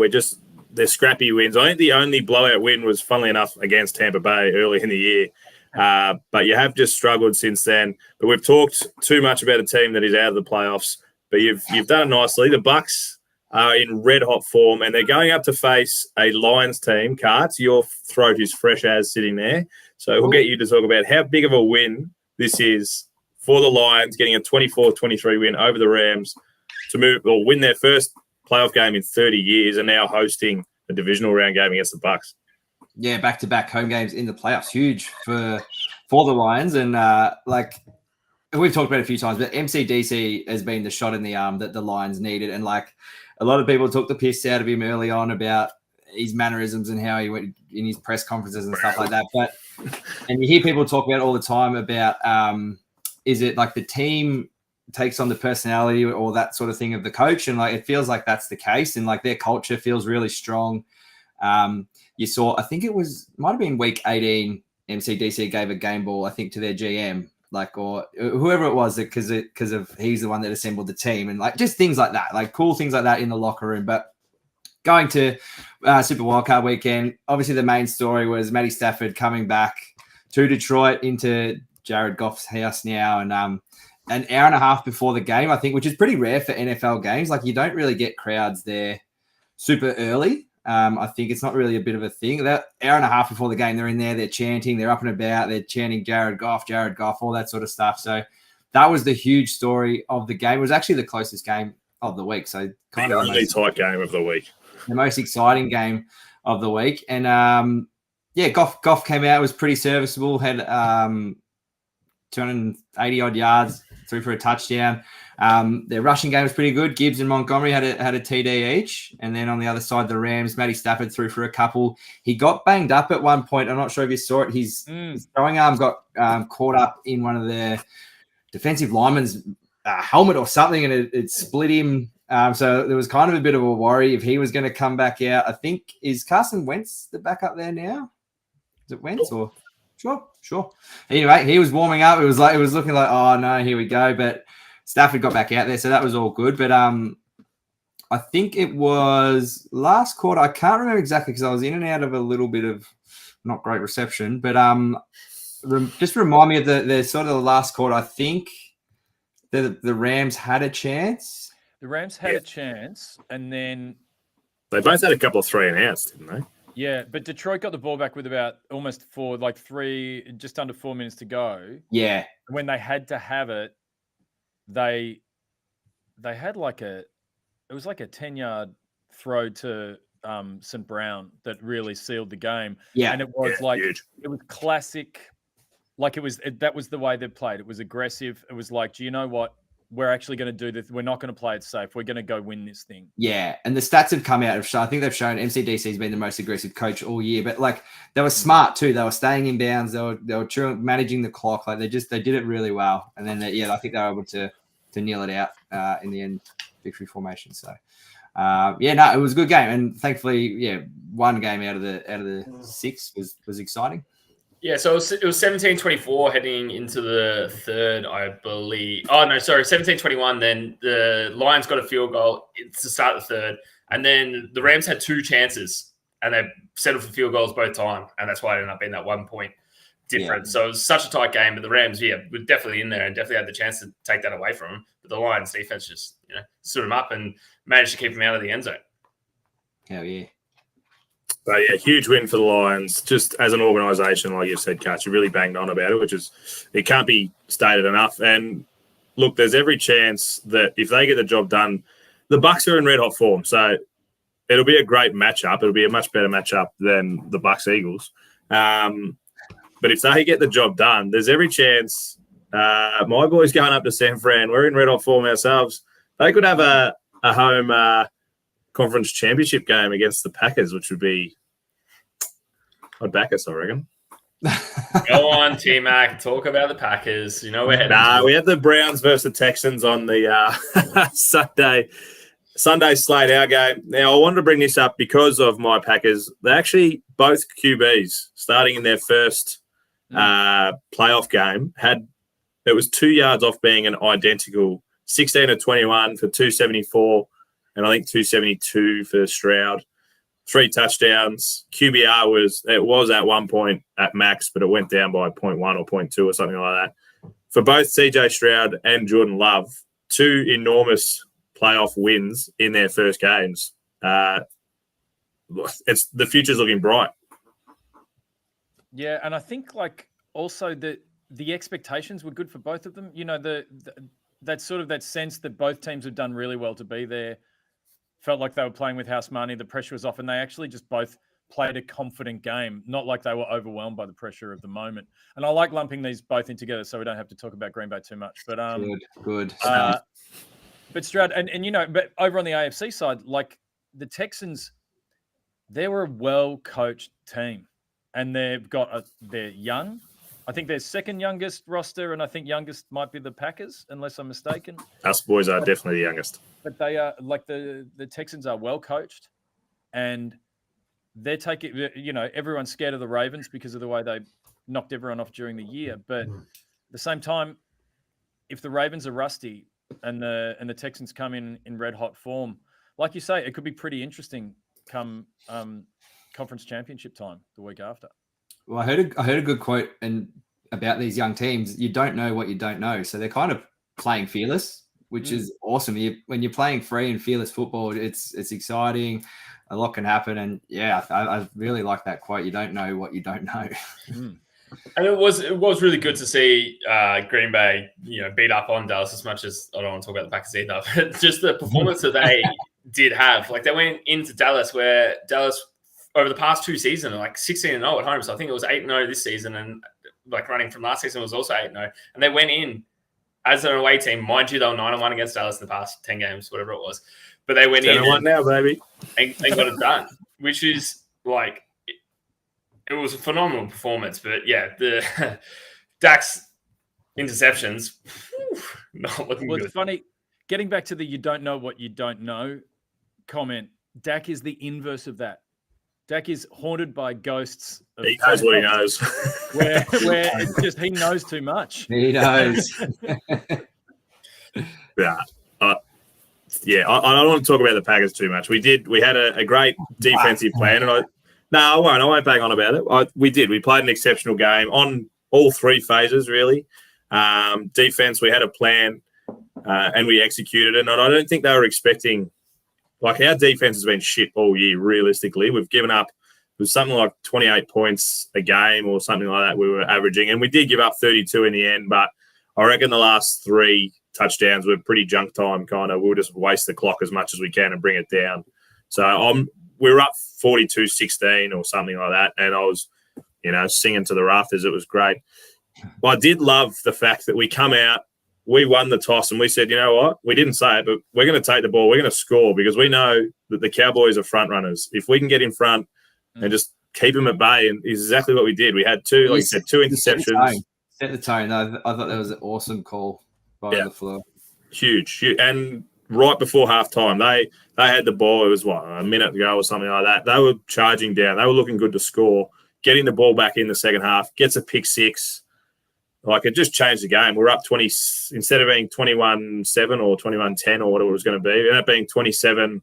E: they're scrappy wins. I think the only blowout win was, funnily enough, against Tampa Bay early in the year. But you have just struggled since then. But we've talked too much about a team that is out of the playoffs. But you've done it nicely. The Bucks are in red-hot form, and they're going up to face a Lions team. Carts, your throat is fresh as sitting there. So we'll get you to talk about how big of a win this is for the Lions, getting a 24-23 win over the Rams to move or win their first playoff game in 30 years, and now hosting a divisional round game against the Bucks.
A: Yeah, back-to-back home games in the playoffs, huge for the Lions. And we've talked about it a few times, but MCDC has been the shot in the arm that the Lions needed. And like a lot of people took the piss out of him early on about his mannerisms and how he went in his press conferences and stuff like that. And you hear people talk about it all the time about is it like the team takes on the personality or that sort of thing of the coach, and like it feels like that's the case, and like their culture feels really strong. You saw, I think might have been week 18, MCDC gave a game ball, I think, to their GM, or whoever it was, because of he's the one that assembled the team, and like just things like that, like cool things like that in the locker room. But going to Super Wildcard Weekend, obviously the main story was Matty Stafford coming back to Detroit into Jared Goff's house now, and an hour and a half before the game, I think, which is pretty rare for NFL games. Like you don't really get crowds there super early. I think it's not really a bit of a thing. That hour and a half before the game, they're in there, they're chanting, they're up and about, they're chanting Jared Goff, all that sort of stuff. So that was the huge story of the game. It was actually the closest game of the week. So
E: kind of only tight game of the week. The
A: most exciting game of the week. And Goff came out, was pretty serviceable, had 280 odd yards, threw for a touchdown. Their rushing game was pretty good. Gibbs and Montgomery had a TD each. And then on the other side, the Rams, Matty Stafford threw for a couple. He got banged up at one point. I'm not sure if you saw it. His throwing arm got caught up in one of the defensive linemen's helmet or something, and it split him. So there was kind of a bit of a worry if he was going to come back out. I think, is Carson Wentz the backup there now? Is it Wentz or... Sure. Anyway, he was warming up. It was looking like, oh no, here we go. But Stafford got back out there, so that was all good. But I think it was last quarter. I can't remember exactly because I was in and out of a little bit of not great reception. But just remind me of the sort of the last quarter. I think the Rams had a chance.
F: The Rams had a chance, and then
E: they both had a couple of 3 and outs, didn't they?
F: Yeah, but Detroit got the ball back with about almost just under 4 minutes to go.
A: Yeah.
F: When they had to have it, they had it was like a 10-yard throw to St. Brown that really sealed the game.
A: Yeah.
F: And it was huge. It was classic. That was the way they played. It was aggressive. It was like, do you know what? We're actually going to do this. We're not going to play it safe. We're going to go win this thing.
A: Yeah, and the stats have come out. I think they've shown MCDC has been the most aggressive coach all year. But they were smart too. They were staying in bounds. They were managing the clock. They did it really well. And then I think they were able to kneel it out in the end, victory formation. So it was a good game, and thankfully, one game out of the 6 was exciting.
B: Yeah, so it was 17-24 heading into the third, I believe. Oh, no, sorry, 17-21. Then the Lions got a field goal to start the third. And then the Rams had 2 chances, and they settled for field goals both time. And that's why it ended up being that 1 point difference.
A: Yeah.
B: So it was such a tight game. But the Rams, were definitely in there and definitely had the chance to take that away from them. But the Lions defense just, stood them up and managed to keep them out of the end zone.
A: Hell yeah.
E: But yeah, huge win for the Lions. Just as an organisation, like you said, Katch, you really banged on about it, it can't be stated enough. And look, there's every chance that if they get the job done, the Bucks are in red hot form. So it'll be a great matchup. It'll be a much better matchup than the Bucks Eagles. But if they get the job done, there's every chance. My boys going up to San Fran. We're in red hot form ourselves. They could have a home conference championship game against the Packers, which would be, I'd back us, I reckon.
B: Go on, TMac. Talk about the Packers. We're heading.
E: We have the Browns versus the Texans on the Sunday slate, our game. Now, I wanted to bring this up because of my Packers. They're actually both QBs starting in their first playoff game. It was 2 yards off being an identical 16 of 21 for 274. And I think 272 for Stroud, 3 touchdowns. QBR was at 1 point at max, but it went down by 0.1 or 0.2 or something like that. For both CJ Stroud and Jordan Love, 2 enormous playoff wins in their first games. The future's looking bright.
F: Yeah, and I think also the expectations were good for both of them. That sort of that sense that both teams have done really well to be there. Felt like they were playing with house money. The pressure was off, and they actually just both played a confident game, not like they were overwhelmed by the pressure of the moment. And I like lumping these both in together so we don't have to talk about Green Bay too much. But
A: good.
F: But Stroud, but over on the AFC side, the Texans, they were a well-coached team, and they're young. I think their second youngest roster, and I think youngest might be the Packers, unless I'm mistaken.
E: Us boys are definitely the youngest.
F: But they are the Texans are well coached, and they're taking. Everyone's scared of the Ravens because of the way they knocked everyone off during the year. But at the same time, if the Ravens are rusty and the Texans come in red hot form, like you say, it could be pretty interesting come conference championship time the week after.
A: Well, I heard a good quote about these young teams. You don't know what you don't know, so they're kind of playing fearless, which is awesome. When you're playing free and fearless football, it's exciting. A lot can happen, and I really like that quote. You don't know what you don't know.
B: And it was really good to see Green Bay, beat up on Dallas as much as I don't want to talk about the Packers either, but just the performance that they did have. They went into Dallas where Dallas over the past 2 seasons, 16-0 at home. So I think it was 8-0 this season, and running from last season was also 8-0. And they went in as an away team. Mind you, they were 9-1 against Dallas in the past 10 games, whatever it was. But they went in
E: 10-1 now, baby,
B: and got it done, which is it was a phenomenal performance. But the Dak's interceptions, not looking good.
F: It's funny. Getting back to the "you don't know what you don't know" comment, Dak is the inverse of that. Dak is haunted by ghosts.
E: He knows what he knows.
F: Where it's just he knows too much.
A: He knows.
E: I don't want to talk about the Packers too much. We had a great defensive plan, and I won't bang on about it. We played an exceptional game on all 3 phases, really. Defense, we had a plan, and we executed it. And I don't think they were expecting. Our defense has been shit all year, realistically. We've given up, it was something like 28 points a game or something like that we were averaging. And we did give up 32 in the end, but I reckon the last 3 touchdowns were pretty junk time kind of. We'll just waste the clock as much as we can and bring it down. So we were up 42-16 or something like that, and I was, singing to the rafters. It was great. I did love the fact that we come out, we won the toss, and we said, you know what? We didn't say it, but we're going to take the ball. We're going to score because we know that the Cowboys are front runners. If we can get in front and just keep them at bay, and is exactly what we did. We had 2 interceptions.
A: Set the tone. I thought that was an awesome call by the floor.
E: Huge. And right before halftime. They had the ball. It was a minute ago or something like that. They were charging down. They were looking good to score. Getting the ball back in the second half, gets a pick six. Like, it just changed the game. We're up 20 instead of being 21-7 or 21-10 or whatever it was going to be. It ended up being 27-0,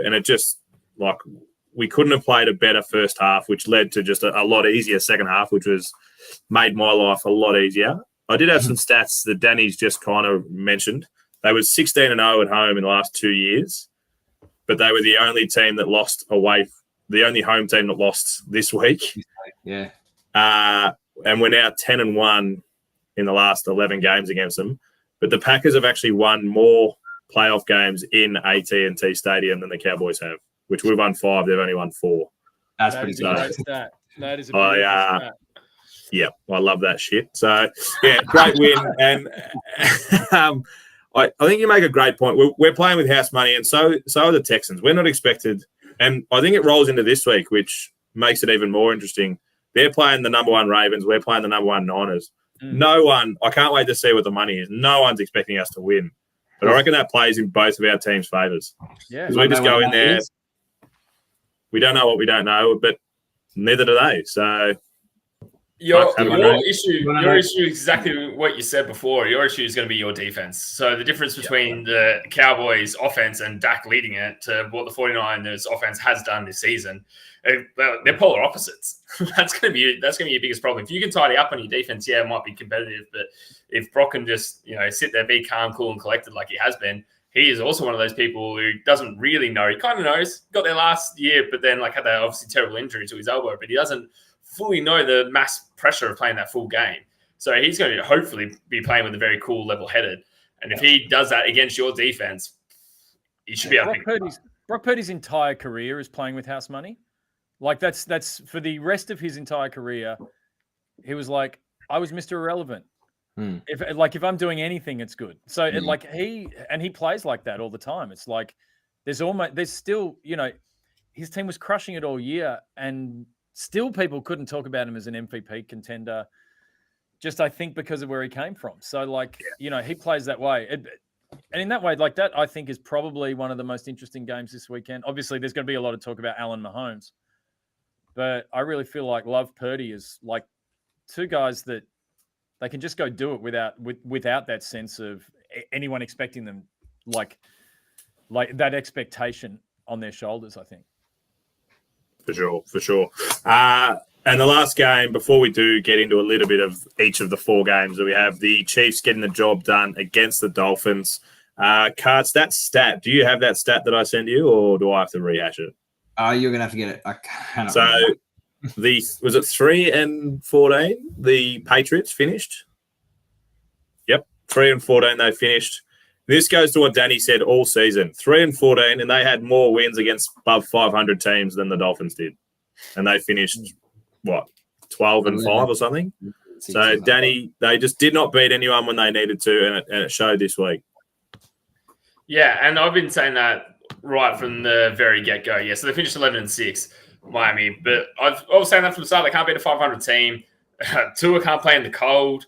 E: and it just like we couldn't have played a better first half, which led to just a lot easier second half, which was made my life a lot easier. I did have some stats that Danny's just kind of mentioned. They were 16-0 at home in the last 2 years, but they were the only team that lost away. The only home team that lost this week.
A: Yeah.
E: And we're now 10-1 in the last 11 games against them. But the Packers have actually won more playoff games in AT&T Stadium than the Cowboys have, which we've won 5. They've only won 4.
A: That's pretty good.
F: That is a beautiful stat.
E: Yeah, I love that shit. So, yeah, great win. And I think you make a great point. We're playing with house money, and so are the Texans. We're not expected. And I think it rolls into this week, which makes it even more interesting. They're playing the number 1 Ravens. We're playing the number 1 Niners. No one, I can't wait to see what the money is. No one's expecting us to win. But I reckon that plays in both of our teams' favours. Yeah. Because we just go in there. We don't know what we don't know, but neither do they. So
B: your issue is exactly what you said before. Your issue is going to be your defense. So the difference between the Cowboys' offense and Dak leading it to what the 49ers' offense has done this season, they're polar opposites. That's going to be your biggest problem. If you can tidy up on your defense, yeah, it might be competitive. But if Brock can just sit there, be calm, cool, and collected like he has been, he is also one of those people who doesn't really know. He kind of knows, got there last year, but then had that obviously terrible injury to his elbow, but he doesn't fully know the mass pressure of playing that full game. So he's going to hopefully be playing with a very cool, level-headed. And if he does that against your defense, he should be able to.
F: Brock Purdy's entire career is playing with house money. Like that's for the rest of his entire career. He was like, I was Mr. Irrelevant. If I'm doing anything, it's good. So he plays like that all the time. It's like there's still, his team was crushing it all year, and still people couldn't talk about him as an MVP contender. Just I think because of where he came from. So he plays that way. And in that way, like that, I think is probably one of the most interesting games this weekend. Obviously, there's going to be a lot of talk about Allen Mahomes, but I really feel like Love Purdy is like two guys that they can just go do it without that sense of anyone expecting them, like that expectation on their shoulders, I think.
E: For sure. And the last game, before we do get into a little bit of each of the 4 games that we have, the Chiefs getting the job done against the Dolphins. Carts, that stat, do you have that stat that I send you, or do I have to rehash it?
A: You're going to have to get it. I cannot.
E: So, was it 3-14? The Patriots finished? Yep, 3-14 they finished. This goes to what Danny said all season. 3-14, and they had more wins against above 500 teams than the Dolphins did. And they finished, 12-5 or something? So, Danny, they just did not beat anyone when they needed to, and it showed this week.
B: Yeah, and I've been saying that right from the very get-go. Yeah, so they finished 11-6, Miami. But I was saying that from the start. They can't beat a 500 team. Tua can't play in the cold.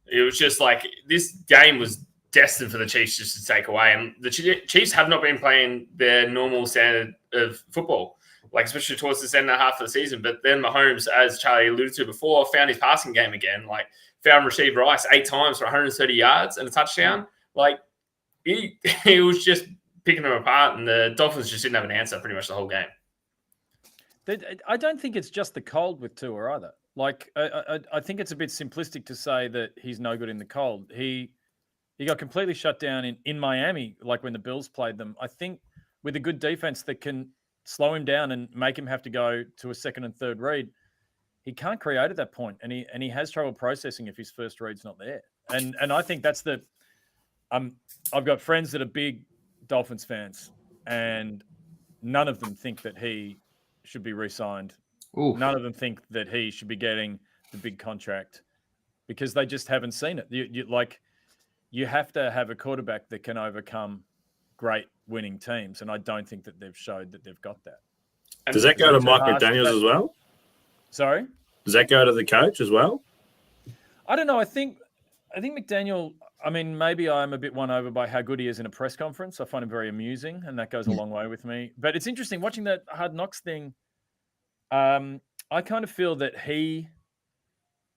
B: It was just like this game was destined for the Chiefs just to take away. And the Chiefs have not been playing their normal standard of football, especially towards the second half of the season. But then Mahomes, as Charlie alluded to before, found his passing game again. Found Rasheed Rice 8 times for 130 yards and a touchdown. He was just picking them apart, and the Dolphins just didn't have an answer pretty much the whole game.
F: I don't think it's just the cold with Tua either. I think it's a bit simplistic to say that he's no good in the cold. He got completely shut down in Miami, when the Bills played them. I think with a good defense that can slow him down and make him have to go to a second and third read, he can't create at that point, and he has trouble processing if his first read's not there. And I think that's the I've got friends that are big Dolphins fans, and none of them think that he should be re-signed.
A: Ooh.
F: None of them think that he should be getting the big contract because they just haven't seen it. You have to have a quarterback that can overcome great winning teams, and I don't think that they've showed that they've got that.
E: Does that go to Mike McDaniels as well?
F: Sorry?
E: Does that go to the coach as well?
F: I don't know. I think McDaniel, I mean, maybe I'm a bit won over by how good he is in a press conference. I find him very amusing, and that goes a long way with me. But it's interesting watching that Hard Knocks thing. I kind of feel that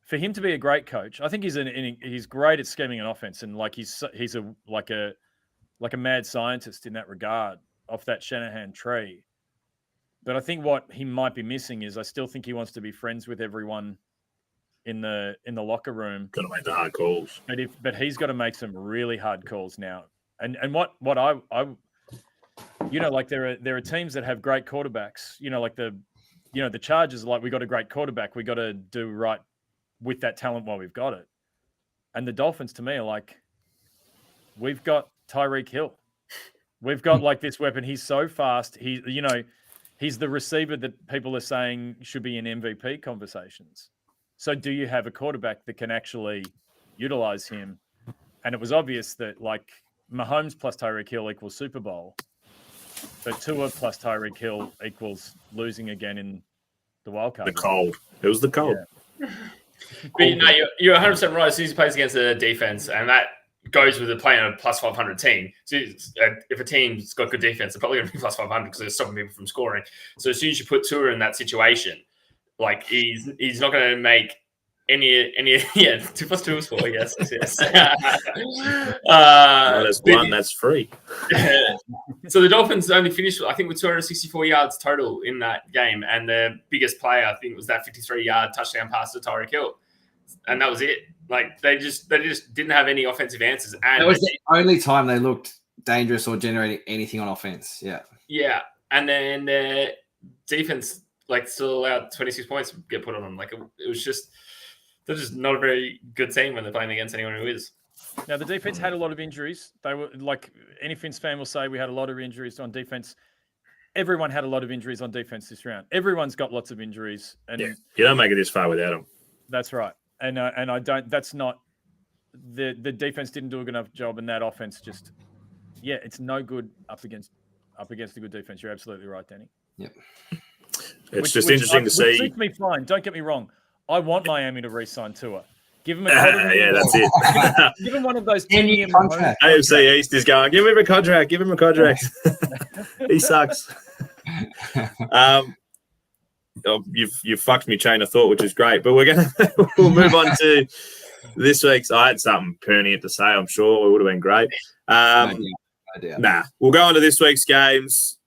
F: for him to be a great coach, I think he's great at scheming an offense, and like he's like a mad scientist in that regard, off that Shanahan tree. But I think what he might be missing is I still think he wants to be friends with everyone in the locker room.
E: Got to make the hard calls.
F: But he's got to make some really hard calls now. And what I like there are teams that have great quarterbacks. Like the Chargers are like, we got a great quarterback. We got to do right with that talent while we've got it. And the Dolphins to me are like, we've got Tyreek Hill. We've got like this weapon. He's so fast. He's the receiver that people are saying should be in MVP conversations. So do you have a quarterback that can actually utilize him? And it was obvious that like Mahomes plus Tyreek Hill equals Super Bowl, but Tua plus Tyreek Hill equals losing again in the wild card.
E: The cold. It was the cold.
B: Yeah. But you're 100% right. As soon as he plays against a defense, and that goes with playing a plus 500 team. So if a team's got good defense, they're probably going to be plus 500 because they're stopping people from scoring. So as soon as you put Tua in that situation, like he's not going to make any 2 plus 2 is 4, yes.
E: That's one, that's free.
B: So the Dolphins only finished, I think, with 264 yards total in that game, and the biggest play, I think, was that 53-yard touchdown pass to Tyreek Hill, and that was it. Like they just didn't have any offensive answers, and
A: that was the only time they looked dangerous or generating anything on offense. Yeah,
B: and then the defense still allowed 26 points to get put on them. Like it was just. They're just not a very good team when they're playing against anyone who is.
F: Now, the defense had a lot of injuries. They were like any Finns fan will say we had a lot of injuries on defense. Everyone had a lot of injuries on defense this round. Everyone's got lots of injuries. And
E: you don't make it this far without them. That's
F: right. And I don't, that's not, the defense didn't do a good enough job, and that offense just, it's no good up against a good defense. You're absolutely right, Danny.
A: Yep.
E: It's just interesting to see.
F: Suits me fine. Don't get me wrong. I want Miami to re-sign Tua. Give him
E: that's it.
F: Give him one of those
A: 10-year contracts.
E: AFC East is going. Give him a contract. Give him a contract. He sucks. You've fucked me chain of thought, which is great. But we'll move on to this week's. I had something pertinent to say. I'm sure it would have been great. We'll go on to this week's games.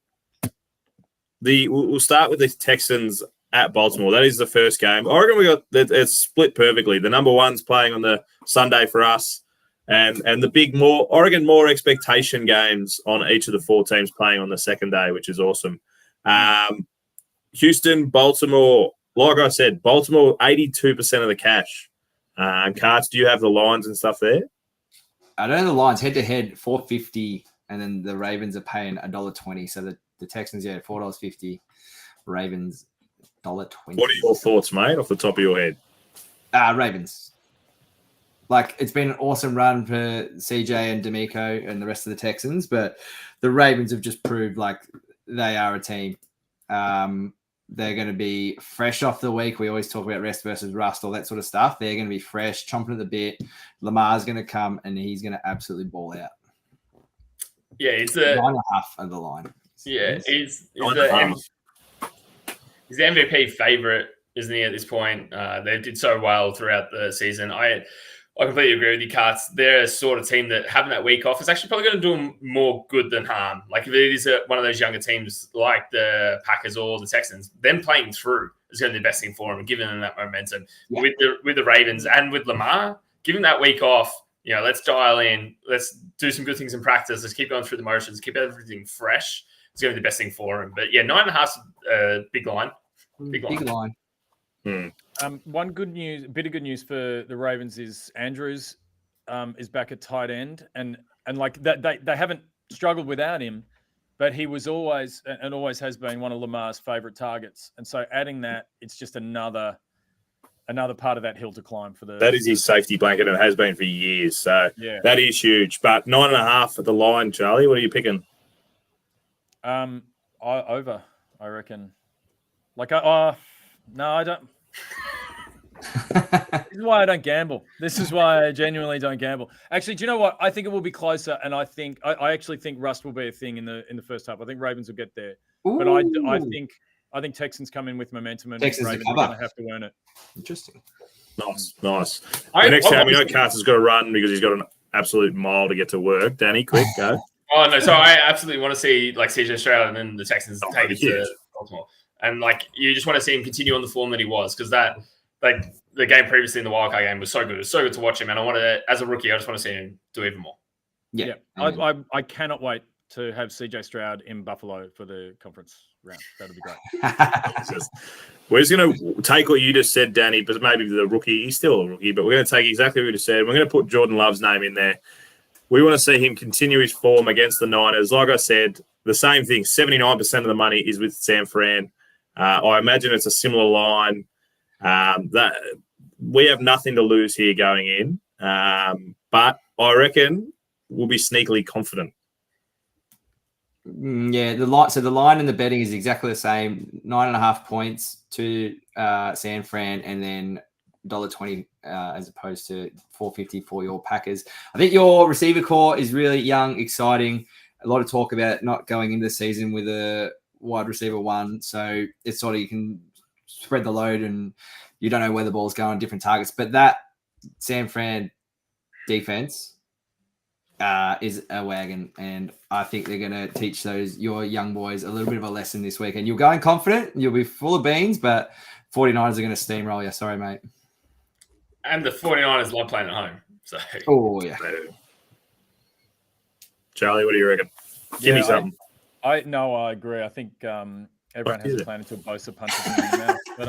E: We'll start with the Texans at Baltimore. That is the first game. I reckon it's split perfectly. The number one's playing on the Sunday for us, and the Oregon more expectation games on each of the 4 teams playing on the second day, which is awesome. Houston, Baltimore. Like I said, Baltimore 82% of the cash. Carts, do you have the lines and stuff there?
A: I don't know the lines. Head to head, $4.50, and then the Ravens are paying $1.20. So the Texans, $4.50. Ravens. $1.20.
E: What are your thoughts, mate, off the top of your head?
A: Ravens. Like, it's been an awesome run for CJ and D'Amico and the rest of the Texans, but the Ravens have just proved like they are a team. They're going to be fresh off the week. We always talk about rest versus rust, all that sort of stuff. They're going to be fresh, chomping at the bit. Lamar's going to come, and he's going to absolutely ball out.
B: Yeah, it's
A: 9.5 of the line.
B: Yeah, he's the MVP favorite, isn't he, at this point? They did so well throughout the season. I completely agree with you, Carts. They're a sort of team that having that week off is actually probably going to do them more good than harm. Like if it is one of those younger teams like the Packers or the Texans, them playing through is going to be the best thing for them, giving them that momentum. Yeah. With the Ravens and with Lamar, giving that week off, let's dial in. Let's do some good things in practice. Let's keep going through the motions. Keep everything fresh. It's going to be the best thing for him. But 9.5 big line. Big line.
F: One bit of good news for the Ravens is Andrews is back at tight end, and like that they haven't struggled without him, but he was always and always has been one of Lamar's favorite targets. And so adding that, it's just another part of that hill to climb for the.
E: That is his safety blanket, and it has been for years. So that is huge. But 9.5 at the line, Charlie. What are you picking?
F: Over, I reckon. Like, no, I don't. This is why I don't gamble. This is why I genuinely don't gamble. Actually, do you know what? I think it will be closer, and I actually think rust will be a thing in the first half. I think Ravens will get there, but I think Texans come in with momentum, and
A: Texans
F: Ravens
A: to
F: are
A: cover.
F: going to have to earn it.
A: Interesting.
E: Nice. The next time we know Carter's got to run because he's got an absolute mile to get to work. Danny, quick, go.
B: Oh no! So I absolutely want to see like CJ Stroud and then the Texans take it to Baltimore, and like you just want to see him continue on the form that he was, because that like the game previously in the wildcard game was so good. It was so good to watch him, and I want to, as a rookie, I just want to see him do even more.
A: Yeah.
F: I cannot wait to have CJ Stroud in Buffalo for the conference round. That'll be great.
E: We're just going to take what you just said, Danny, but maybe the rookie, he's still a rookie, but we're going to take exactly what you just said. We're going to put Jordan Love's name in there. We want to see him continue his form against the Niners. Like I said, the same thing, 79% of the money is with San Fran. I imagine it's a similar line. That we have nothing to lose here going in, but I reckon we'll be sneakily confident.
A: Yeah, the line and the betting is exactly the same. 9.5 points to San Fran, and then $1.20 as opposed to $4.50 for your Packers. I think your receiver core is really young, exciting. A lot of talk about not going into the season with a wide receiver one, so it's sort of you can spread the load and you don't know where the ball's going on different targets. But that San Fran defense is a wagon, and I think they're going to teach your young boys a little bit of a lesson this week. And you'll go in confident, you'll be full of beans, but 49ers are going to steamroll you. Sorry, mate.
B: And the 49ers love playing at home. So.
A: Oh, yeah.
E: Charlie, what do you reckon? Give me something.
F: I agree. I think everyone has a plan until Bosa punches him in the mouth. But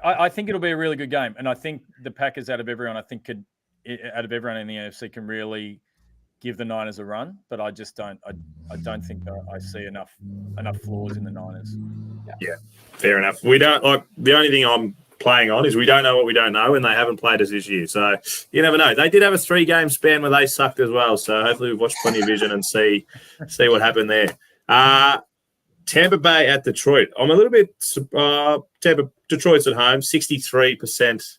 F: I think it'll be a really good game, and I think the Packers out of everyone in the NFC can really give the Niners a run. But I just don't. I don't think that I see enough flaws in the Niners.
E: Yeah, fair enough. We don't like the only thing I'm playing on is we don't know what we don't know, and they haven't played us this year, so you never know. They did have a 3-game span where they sucked as well, so hopefully we've watched plenty of vision and see what happened there. Tampa Bay at Detroit. I'm a little bit Detroit's at home, 63%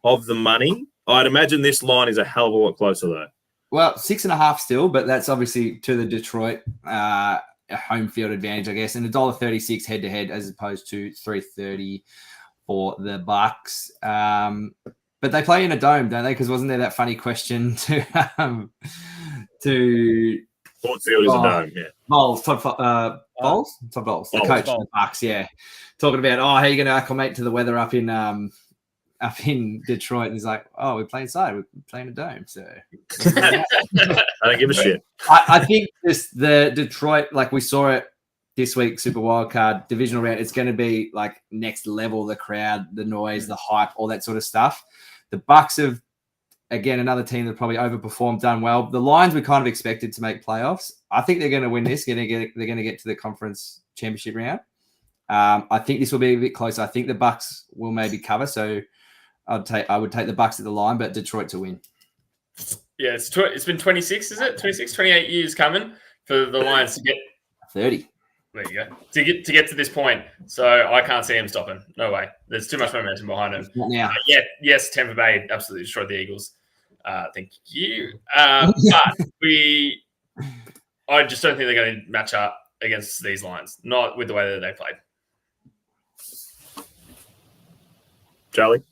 E: of the money. I'd imagine this line is a hell of a lot closer though.
A: Well, 6.5 still, but that's obviously to the Detroit home field advantage, I guess, and $1.36 head to head as opposed to $3.30 for the Bucks. But they play in a dome, don't they? Because wasn't there that funny question to
E: Ford Field is a dome, yeah.
A: Todd Bowles, the coach of the Bucks, yeah, talking about how are you going to acclimate to the weather up in Detroit, and he's like, we're playing inside, we're playing a dome, so
E: I don't give a shit.
A: I think just the Detroit, like we saw it this week, Super Wildcard Divisional round, it's going to be like next level, the crowd, the noise, the hype, all that sort of stuff. The Bucks have, again, another team that probably overperformed, done well. The Lions we kind of expected to make playoffs. I think they're going to win this. They're going to get to the conference championship round. I think this will be a bit closer. I think the Bucks will maybe cover. So I would take the Bucks at the line, but Detroit to win.
B: Yeah, it's been 26, is it? 26, 28 years coming for the Lions to get
A: 30.
B: There you go. To get to this point, so I can't see him stopping. No way. There's too much momentum behind him.
A: Now,
B: yes, Tampa Bay absolutely destroyed the Eagles. Thank you. But I just don't think they're going to match up against these Lions. Not with the way that they played.
E: Charlie?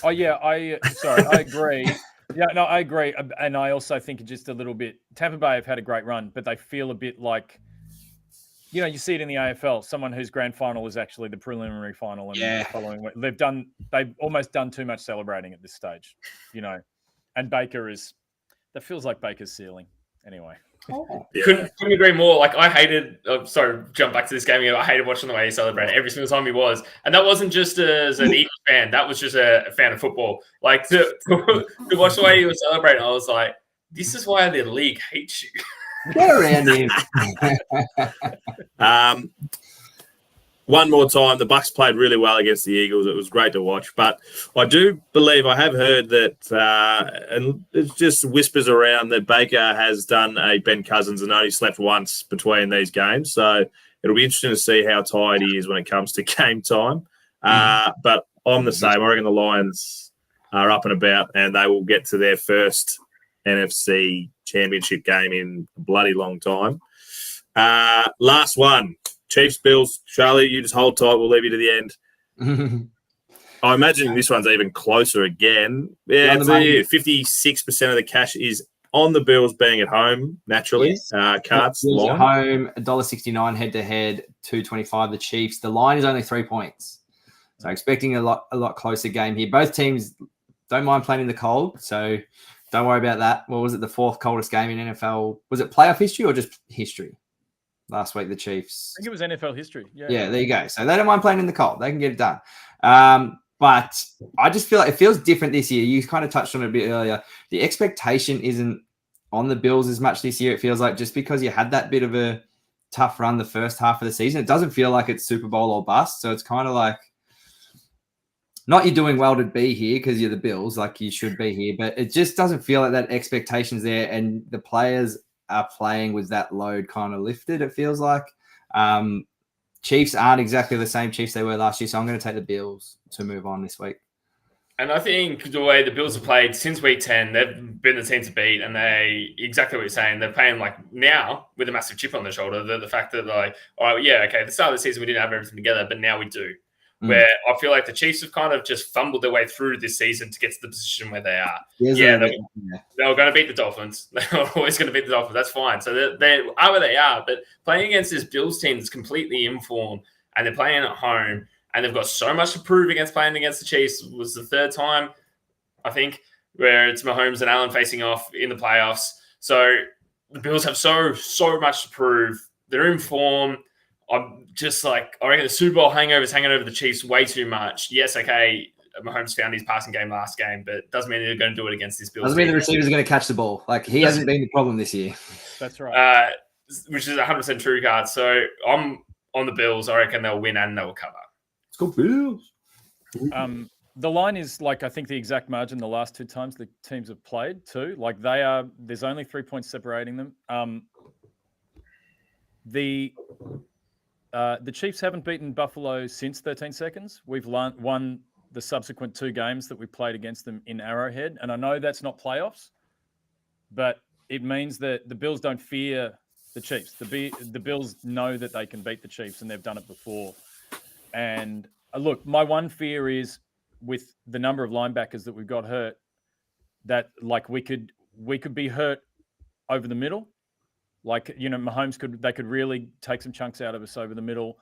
F: Oh yeah, I agree. Yeah, no, I agree, and I also think it's just a little bit. Tampa Bay have had a great run, but they feel a bit like. You see it in the AFL. Someone whose grand final is actually the preliminary final, and the following week they've almost done too much celebrating at this stage, And Baker that feels like Baker's ceiling anyway.
B: Yeah. Couldn't agree more. Like I hated. Jump back to this game again. I hated watching the way he celebrated every single time he was, and that wasn't just as an Eagles fan. That was just a fan of football. Like to watch the way he was celebrating, I was like, this is why the league hates you.
A: Get around him.
E: One more time, the Bucks played really well against the Eagles. It was great to watch. But I do believe, I have heard that, and it's just whispers around that Baker has done a Ben Cousins and only slept once between these games. So it'll be interesting to see how tired he is when it comes to game time. But I'm the same. I reckon the Lions are up and about, and they will get to their first NFC championship game in a bloody long time. Last one, Chiefs, Bills. Charlie, you just hold tight. We'll leave you to the end. I imagine this one's even closer again. Yeah, 56% of the cash is on the Bills being at home, naturally.
A: Yes.
E: Cards,
A: Bills
E: line.
A: at home, $1.69 head-to-head, $2.25 the Chiefs. The line is only 3 points. So expecting a lot closer game here. Both teams don't mind playing in the cold, so don't worry about that. What was it, the fourth coldest game in NFL? Was it playoff history or just history? Last week, the Chiefs.
F: I think it was NFL history.
A: Yeah, there you go. So they don't mind playing in the cold. They can get it done. But I just feel like it feels different this year. You kind of touched on it a bit earlier. The expectation isn't on the Bills as much this year. It feels like just because you had that bit of a tough run the first half of the season, it doesn't feel like it's Super Bowl or bust. So it's kind of like, not you're doing well to be here because you're the Bills, like you should be here, but it just doesn't feel like that expectation's there, and the players are playing with that load kind of lifted, it feels like. Chiefs aren't exactly the same Chiefs they were last year, so I'm going to take the Bills to move on this week.
B: And I think the way the Bills have played since week 10, they've been the team to beat, and exactly what you're saying, they're playing like now with a massive chip on their shoulder. The fact that they're like, all right, yeah, okay, at the start of the season we didn't have everything together, but now we do. Where I feel like the Chiefs have kind of just fumbled their way through this season to get to the position where they are. They were going to beat the Dolphins. They were always going to beat the Dolphins. That's fine. So they are where they are. But playing against this Bills team that's completely in form, and they're playing at home, and they've got so much to prove against playing against the Chiefs. It was the third time, I think, where it's Mahomes and Allen facing off in the playoffs. So the Bills have so much to prove. They're in form. I'm just like, I reckon the Super Bowl hangover is hanging over the Chiefs way too much. Yes, okay, Mahomes found his passing game last game, but doesn't mean they're going to do it against this Bills.
A: Doesn't mean the receiver's going to catch the ball. Like, he hasn't been the problem this year.
F: That's right.
B: Which is 100% true card. So I'm on the Bills. I reckon they'll win and they'll cover.
A: Let's go Bills.
F: The line is like, I think the exact margin the last two times the teams have played too. Like there's only 3 points separating them. The Chiefs haven't beaten Buffalo since 13 seconds. We've won the subsequent 2 games that we played against them in Arrowhead. And I know that's not playoffs, but it means that the Bills don't fear the Chiefs. The Bills know that they can beat the Chiefs, and they've done it before. And look, my one fear is with the number of linebackers that we've got hurt, that like we could be hurt over the middle. Like, you know, Mahomes could really take some chunks out of us over the middle.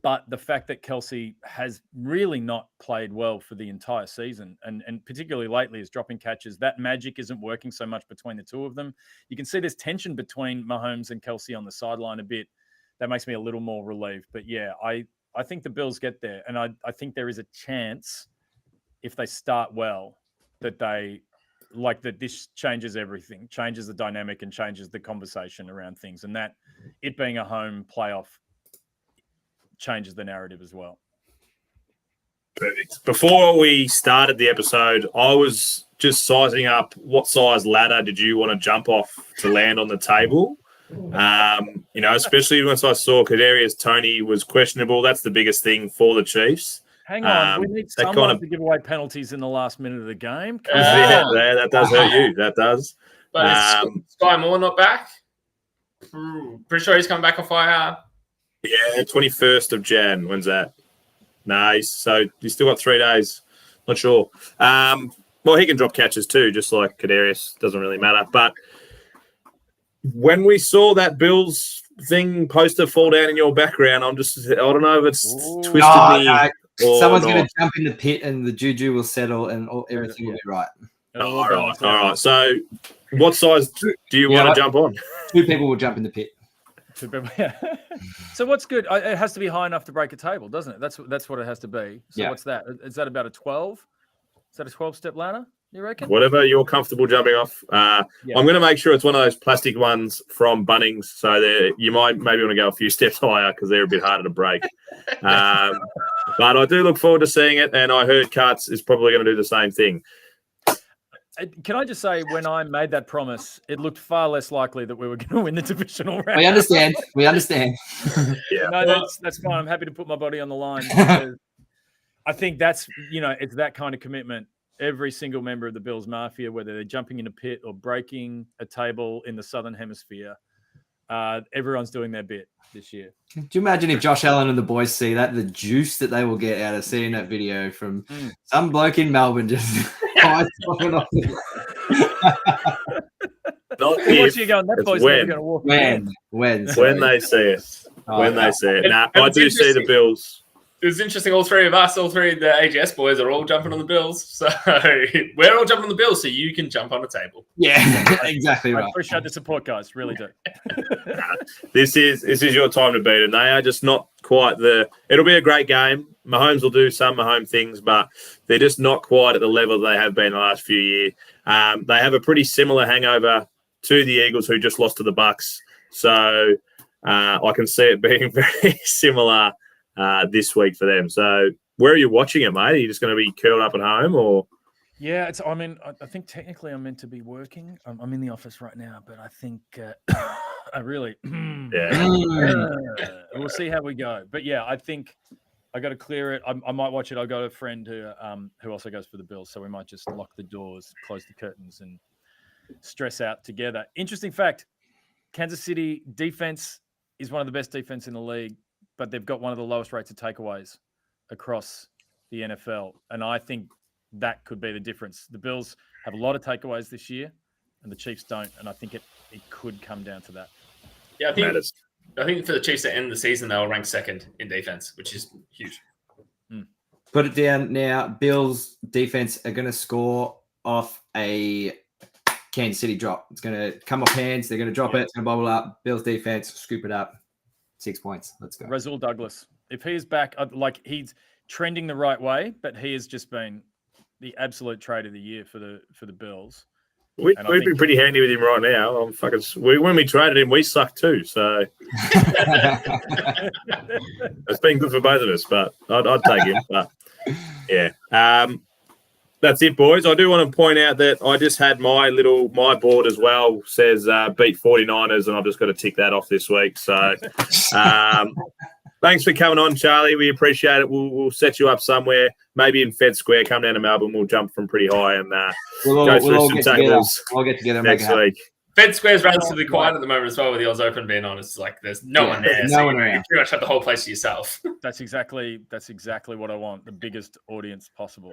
F: But the fact that Kelsey has really not played well for the entire season, and particularly lately is dropping catches, that magic isn't working so much between the two of them. You can see there's tension between Mahomes and Kelsey on the sideline a bit. That makes me a little more relieved. But yeah, I think the Bills get there. And I think there is a chance, if they start well, that this changes everything, changes the dynamic and changes the conversation around things. And that it being a home playoff changes the narrative as well.
E: Perfect. Before we started the episode, I was just sizing up what size ladder did you want to jump off to land on the table? Especially once I saw Kadarius Toney was questionable. That's the biggest thing for the Chiefs.
F: Hang on, we need someone to give away penalties in the last minute of the game.
E: That does hurt you. That does.
B: But is Sky Moore not back? Pretty sure he's coming back on fire.
E: Yeah, 21st of Jan. When's that? Nice. So he's still got 3 days. Not sure. Well, he can drop catches too, just like Kadarius. Doesn't really matter. But when we saw that Bills thing poster fall down in your background, I don't know if it's twisted me.
A: No. Someone's going to jump in the pit and the juju will settle and everything will be right.
E: All right. So what size do you want to jump on?
A: 2 people will jump in the pit.
F: 2 people, yeah. So what's good? It has to be high enough to break a table, doesn't it? That's what it has to be. So what's that? Is that about a 12? Is that a 12-step ladder, you reckon?
E: Whatever you're comfortable jumping off. I'm going to make sure it's one of those plastic ones from Bunnings, so you might maybe want to go a few steps higher because they're a bit harder to break. But I do look forward to seeing it, and I heard Karts is probably going to do the same thing.
F: Can I just say, when I made that promise, it looked far less likely that we were going to win the divisional round.
A: We understand.
E: Yeah.
F: No, that's fine. I'm happy to put my body on the line. I think that's, it's that kind of commitment. Every single member of the Bills Mafia, whether they're jumping in a pit or breaking a table in the Southern Hemisphere, everyone's doing their bit this year.
A: Do you imagine if Josh Allen and the boys see that, the juice that they will get out of seeing that video from some bloke in Melbourne just
E: Not
F: What's you going? That
E: it's
F: boy's
E: when.
F: never going to walk
A: when
E: they see it. When they see it. Nah, I
B: it's
E: do see the
B: interesting.
E: Bills.
B: It was interesting. All three of the AGS boys are all jumping on the Bills. So we're all jumping on the Bills so you can jump on the table.
A: Yeah, exactly
F: I
A: right.
F: appreciate the support, guys. Really do.
E: This is your time to beat them. They are just not quite it'll be a great game. Mahomes will do some Mahomes things, but they're just not quite at the level they have been the last few years. They have a pretty similar hangover to the Eagles, who just lost to the Bucks. So I can see it being very similar this week for them. So where are you watching it, mate? Are you just going to be curled up at home, or?
F: Yeah, I think technically I'm meant to be working. I'm in the office right now, but I think I really, we'll see how we go. But yeah, I think I got to clear it. I might watch it. I've got a friend who also goes for the Bills, so we might just lock the doors, close the curtains, and stress out together. Interesting fact: Kansas City defense is one of the best defense in the league, but they've got one of the lowest rates of takeaways across the NFL, and I think that could be the difference. The Bills have a lot of takeaways this year, and the Chiefs don't, and I think it could come down to that.
B: Yeah, I think for the Chiefs to end the season, they'll rank second in defense, which is huge.
A: Put it down now. Bills defense are going to score off a Kansas City drop. It's going to come off hands. They're going to drop it. It's going to bubble up. Bills defense, scoop it up. 6 points. Let's go.
F: Rasul Douglas, if he is back, he's trending the right way, but he has just been the absolute trade of the year for the Bills.
E: We'd be pretty handy with him right now. When we traded him, we sucked too. So it's been good for both of us. But I'd take him. But yeah, that's it, boys. I do want to point out that I just had my board as well says beat 49ers, and I've just got to tick that off this week. So thanks for coming on, Charlie. We appreciate it. We'll set you up somewhere, maybe in Fed Square. Come down to Melbourne. We'll jump from pretty high and go through some tackles.
A: We'll get together
E: next week.
B: Fed Square's relatively quiet at the moment as well, with the Oz Open being on. It's like there's no one there.
A: No one around.
B: You pretty much have the whole place to yourself.
F: That's exactly what I want. The biggest audience possible.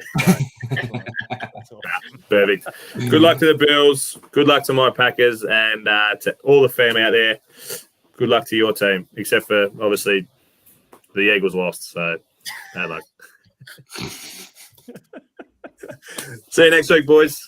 E: Perfect. Good luck to the Bills. Good luck to my Packers and to all the fam out there. Good luck to your team, except for obviously the Eagles lost. So bad luck. See you next week, boys.